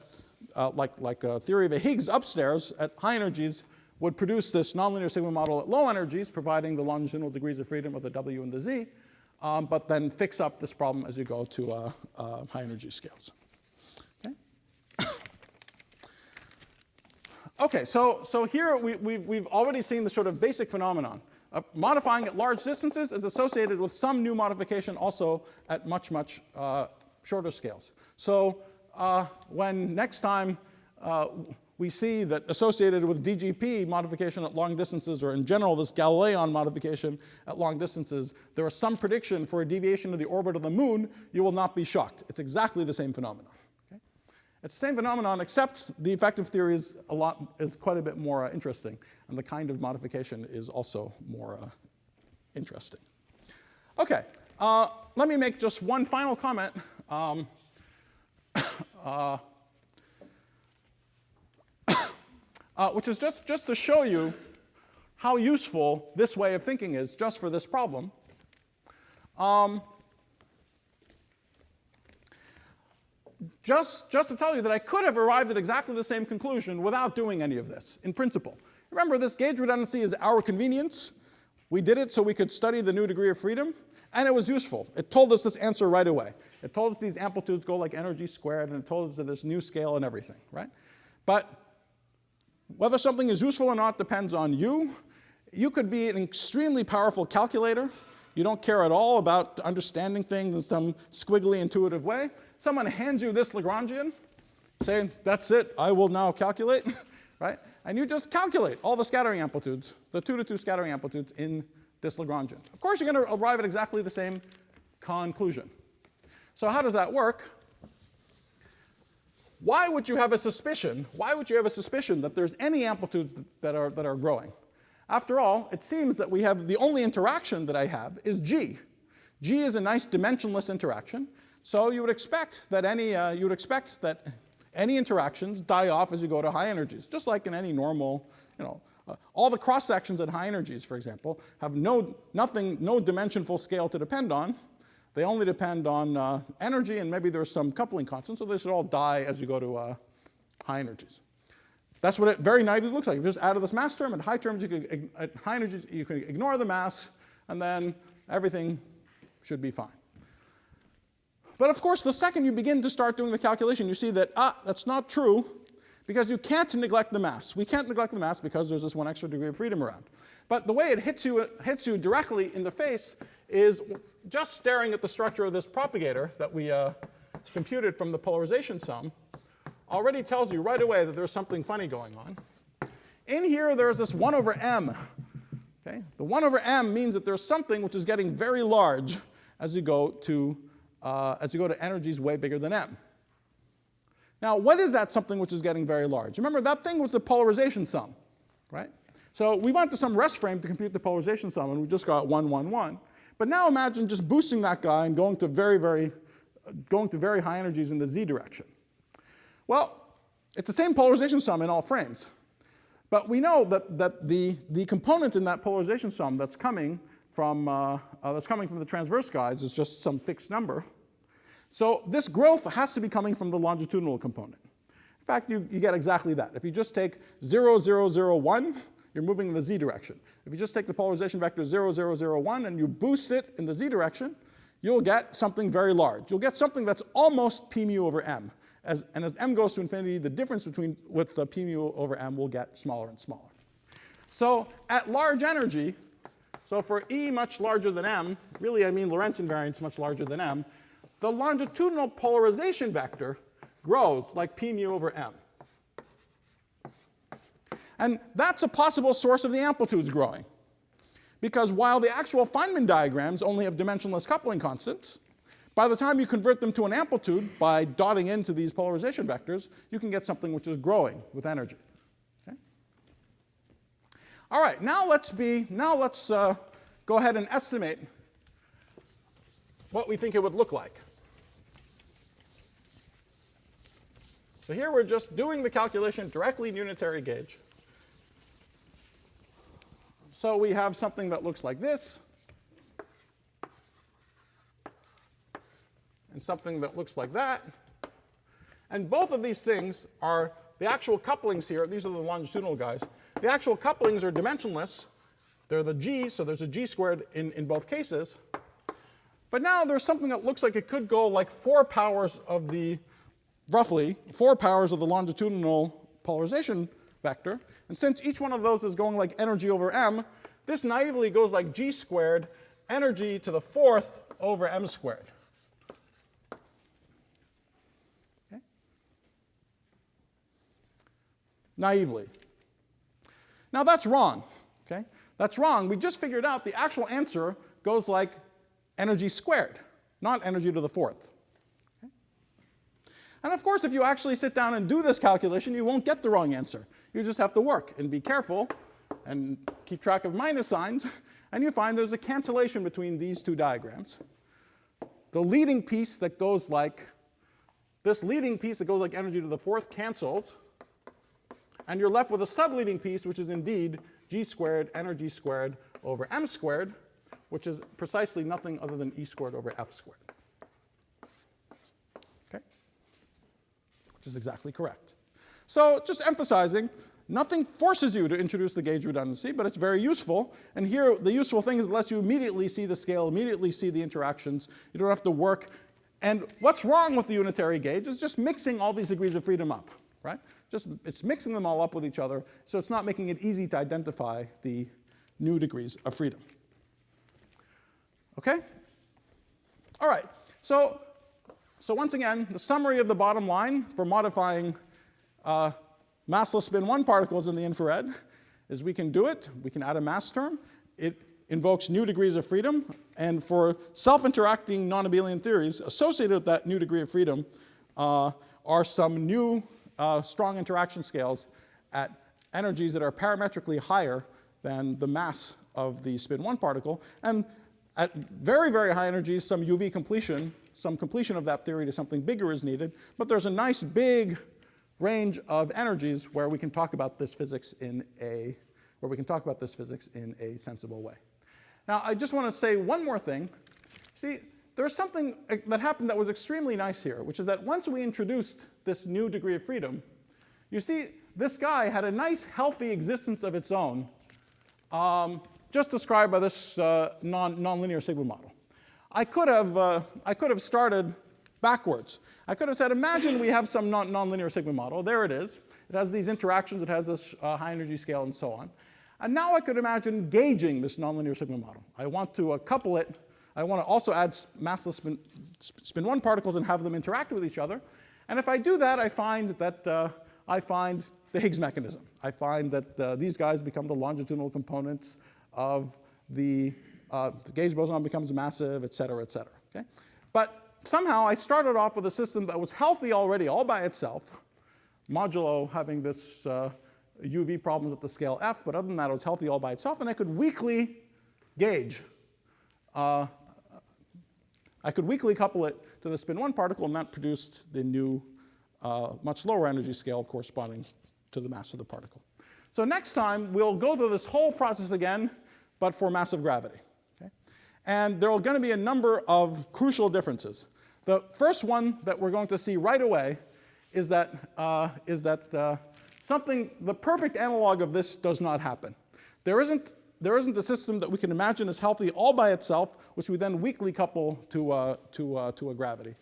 like a theory of a Higgs upstairs at high energies would produce this nonlinear sigma model at low energies, providing the longitudinal degrees of freedom of the W and the Z, but then fix up this problem as you go to high energy scales. Okay, okay, so here we've already seen the sort of basic phenomenon. Modifying at large distances is associated with some new modification also at much, much shorter scales. So when next time we see that associated with DGP modification at long distances, or in general this Galilean modification at long distances, there is some prediction for a deviation of the orbit of the moon, you will not be shocked. It's exactly the same phenomenon. Okay? It's the same phenomenon, except the effective theory is quite a bit more interesting, and the kind of modification is also more interesting. Okay, let me make just one final comment. Which is just to show you how useful this way of thinking is just for this problem. Just to tell you that I could have arrived at exactly the same conclusion without doing any of this, in principle. Remember, this gauge redundancy is our convenience. We did it so we could study the new degree of freedom, and it was useful. It told us this answer right away. It told us these amplitudes go like energy squared, and it told us that there's new scale and everything, right? But whether something is useful or not depends on you. You could be an extremely powerful calculator. You don't care at all about understanding things in some squiggly, intuitive way. Someone hands you this Lagrangian, saying, that's it, I will now calculate, right? And you just calculate all the scattering amplitudes, the 2 to 2 scattering amplitudes in this Lagrangian. Of course, you're going to arrive at exactly the same conclusion. So how does that work? Why would you have a suspicion? Why would you have a suspicion that there's any amplitudes that are growing? After all, it seems that we have the only interaction that I have is G. G is a nice dimensionless interaction, so you would expect that any interactions die off as you go to high energies, just like in any normal, all the cross sections at high energies, for example, have no dimensionful scale to depend on. They only depend on energy, and maybe there's some coupling constant, so they should all die as you go to high energies. That's what it very naively looks like. You just add this mass term, at high energies you can ignore the mass, and then everything should be fine. But of course, the second you begin to start doing the calculation, you see that, that's not true, because you can't neglect the mass. We can't neglect the mass because there's this one extra degree of freedom around. But the way it hits you directly in the face is just staring at the structure of this propagator that we computed from the polarization sum already tells you right away that there's something funny going on. In here, there's this 1 over m. Okay? The 1 over m means that there's something which is getting very large as you go to energies way bigger than m. Now, what is that something which is getting very large? Remember, that thing was the polarization sum, right? So we went to some rest frame to compute the polarization sum, and we just got 1, 1, 1. But now imagine just boosting that guy and going to very high energies in the z direction. Well, it's the same polarization sum in all frames. But we know that the component in that polarization sum that's coming from the transverse guides is just some fixed number. So this growth has to be coming from the longitudinal component. In fact, you get exactly that. If you just take 0, 0, 0, 1, you're moving in the z direction. If you just take the polarization vector 0, 0, 0, 1 and you boost it in the z direction, you'll get something very large. You'll get something that's almost p mu over m. And as m goes to infinity, the difference with the p mu over m will get smaller and smaller. So at large energy, so for E much larger than m, really I mean Lorentz invariance much larger than m, the longitudinal polarization vector grows like p mu over m. And that's a possible source of the amplitudes growing. Because while the actual Feynman diagrams only have dimensionless coupling constants, by the time you convert them to an amplitude by dotting into these polarization vectors, you can get something which is growing with energy. Okay? All right, now let's go ahead and estimate what we think it would look like. So here we're just doing the calculation directly in unitary gauge. So we have something that looks like this, and something that looks like that. And both of these things are the actual couplings here. These are the longitudinal guys. The actual couplings are dimensionless. They're the g, so there's a g squared in both cases. But now there's something that looks like it could go like 4 powers of the, roughly, 4 powers of the longitudinal polarization vector. And since each one of those is going like energy over m, this naively goes like g squared energy to the 4th over m squared. Okay? Naively. Now that's wrong. Okay? That's wrong. We just figured out the actual answer goes like energy squared, not energy to the 4th. Okay? And of course, if you actually sit down and do this calculation, you won't get the wrong answer. You just have to work and be careful and keep track of minus signs, and you find there's a cancellation between these two diagrams. The leading piece that goes like, this leading piece that goes like energy to the 4th cancels, and you're left with a subleading piece, which is indeed g squared energy squared over m squared, which is precisely nothing other than e squared over f squared. Okay? Which is exactly correct. So just emphasizing, nothing forces you to introduce the gauge redundancy, but it's very useful. And here, the useful thing is it lets you immediately see the scale, immediately see the interactions. You don't have to work. And what's wrong with the unitary gauge is just mixing all these degrees of freedom up, right? It's mixing them all up with each other, so it's not making it easy to identify the new degrees of freedom. Okay? All right. So once again, the summary of the bottom line for modifying massless spin 1 particles in the infrared is we can do it. We can add a mass term. It invokes new degrees of freedom. And for self-interacting non-abelian theories, associated with that new degree of freedom are some new strong interaction scales at energies that are parametrically higher than the mass of the spin 1 particle. And at very, very high energies, some UV completion, some completion of that theory to something bigger is needed. But there's a nice big range of energies where we can talk about this physics in a sensible way. Now, I just want to say one more thing. See, there's something that happened that was extremely nice here, which is that once we introduced this new degree of freedom, you see, this guy had a nice, healthy existence of its own, just described by this nonlinear sigma model. I could have started backwards. I could have said, imagine we have some nonlinear sigma model. There it is. It has these interactions. It has this high energy scale and so on. And now I could imagine gauging this nonlinear sigma model. I want to couple it. I want to also add massless spin 1 particles and have them interact with each other. And if I do that, I find the Higgs mechanism. I find that these guys become the longitudinal components of the gauge boson becomes massive, et cetera, et cetera. Okay? But somehow I started off with a system that was healthy already all by itself, modulo having this UV problems at the scale f, but other than that it was healthy all by itself, and I could weakly gauge. I could weakly couple it to the spin 1 particle, and that produced the new much lower energy scale corresponding to the mass of the particle. So next time we'll go through this whole process again, but for massive gravity. Okay? And there are going to be a number of crucial differences. The first one that we're going to see right away is that, the perfect analog of this does not happen. There isn't a system that we can imagine as healthy all by itself, which we then weakly couple to a gravity.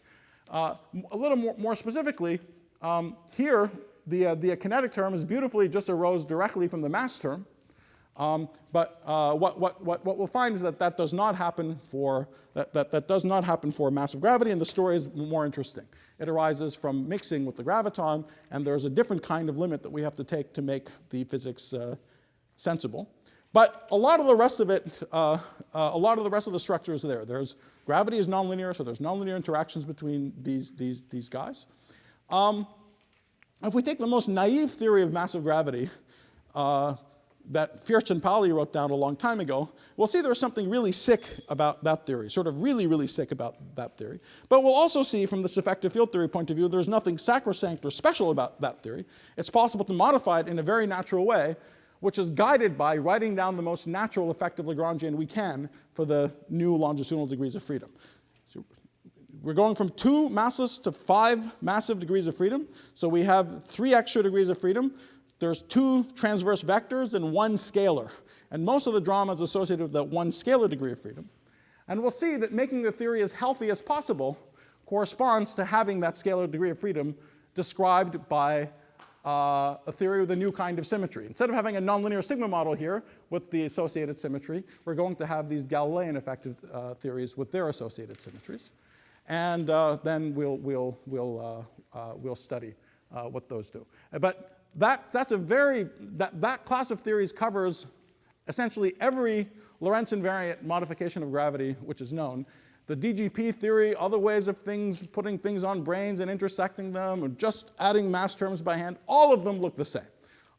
A little more specifically, here, the kinetic term is beautifully just arose directly from the mass term. But what we'll find is that does not happen for massive gravity, and the story is more interesting. It arises from mixing with the graviton, and there's a different kind of limit that we have to take to make the physics sensible. But a lot of the rest of it, a lot of the rest of the structure is there. Gravity is nonlinear, so there's nonlinear interactions between these guys. If we take the most naive theory of massive gravity, that Firth and Pauli wrote down a long time ago, we'll see there's something really sick about that theory, sort of really, really sick about that theory. But we'll also see from this effective field theory point of view, there's nothing sacrosanct or special about that theory. It's possible to modify it in a very natural way, which is guided by writing down the most natural effective Lagrangian we can for the new longitudinal degrees of freedom. So we're going from 2 massless to 5 massive degrees of freedom. So we have 3 extra degrees of freedom. There's 2 transverse vectors and 1 scalar. And most of the drama is associated with that 1 scalar degree of freedom. And we'll see that making the theory as healthy as possible corresponds to having that scalar degree of freedom described by a theory with a new kind of symmetry. Instead of having a nonlinear sigma model here with the associated symmetry, we're going to have these Galilean effective theories with their associated symmetries. And then we'll study what those do. But that class of theories covers essentially every Lorentz invariant modification of gravity which is known. The DGP theory, other ways of putting things on branes and intersecting them, or just adding mass terms by hand, all of them look the same.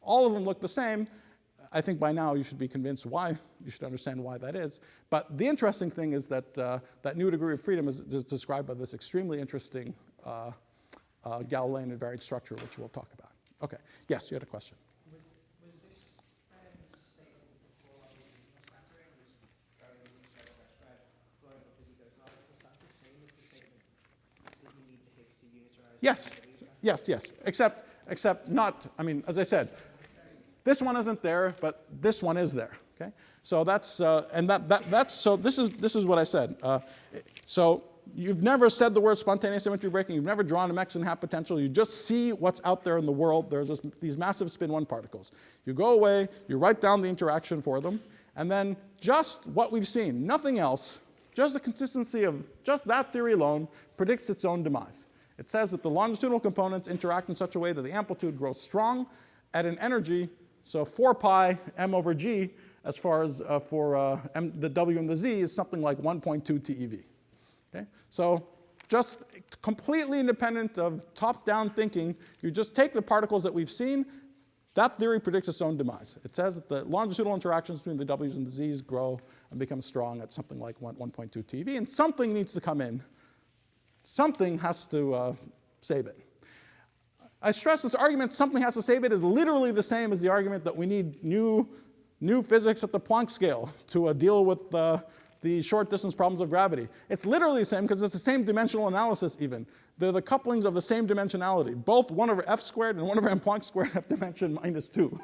All of them look the same. I think by now you should be convinced why, you should understand why that is. But the interesting thing is that that new degree of freedom is described by this extremely interesting Galilean invariant structure, which we'll talk about. Okay, yes, you had a question. Was this statement before I was factoring was very blowing up as he goes live? Was that the same as the statement that you need the Higgs to unitorize? Yes. Except not, I mean, as I said, this one isn't there, but this one is there. Okay, so that's so this is what I said. So you've never said the word spontaneous symmetry breaking. You've never drawn a Mexican half potential. You just see what's out there in the world. There's these massive spin 1 particles. You go away, you write down the interaction for them, and then just what we've seen, nothing else, just the consistency of just that theory alone predicts its own demise. It says that the longitudinal components interact in such a way that the amplitude grows strong at an energy, so 4 pi m over g, as far as the w and the z is something like 1.2 TeV. Okay? So just completely independent of top-down thinking, you just take the particles that we've seen, that theory predicts its own demise. It says that the longitudinal interactions between the w's and the z's grow and become strong at something like 1.2 TeV, and something needs to come in. Something has to save it. I stress this argument, something has to save it, is literally the same as the argument that we need new physics at the Planck scale to deal with the short distance problems of gravity. It's literally the same because it's the same dimensional analysis even. They're the couplings of the same dimensionality. Both 1 over f squared and 1 over m Planck squared have dimension -2.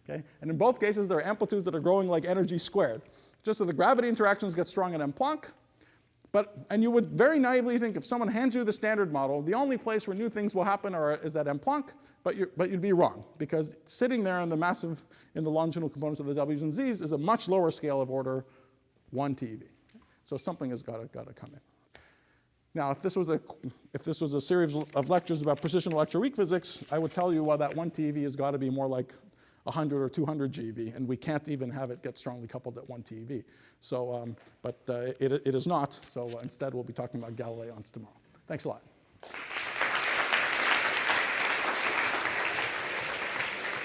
Okay? And in both cases, there are amplitudes that are growing like energy squared. Just so the gravity interactions get strong at m Planck. And you would very naively think if someone hands you the standard model, the only place where new things will happen is at m Planck, but you'd be wrong, because sitting there in the longitudinal components of the w's and z's is a much lower scale of order 1 TeV. So something has got to come in. Now, if this was a series of lectures about precision electroweak physics, I would tell you, well, that 1 TeV has got to be more like 100 or 200 GeV, and we can't even have it get strongly coupled at 1 TeV. So, but it is not. So instead, we'll be talking about Galileans tomorrow. Thanks a lot.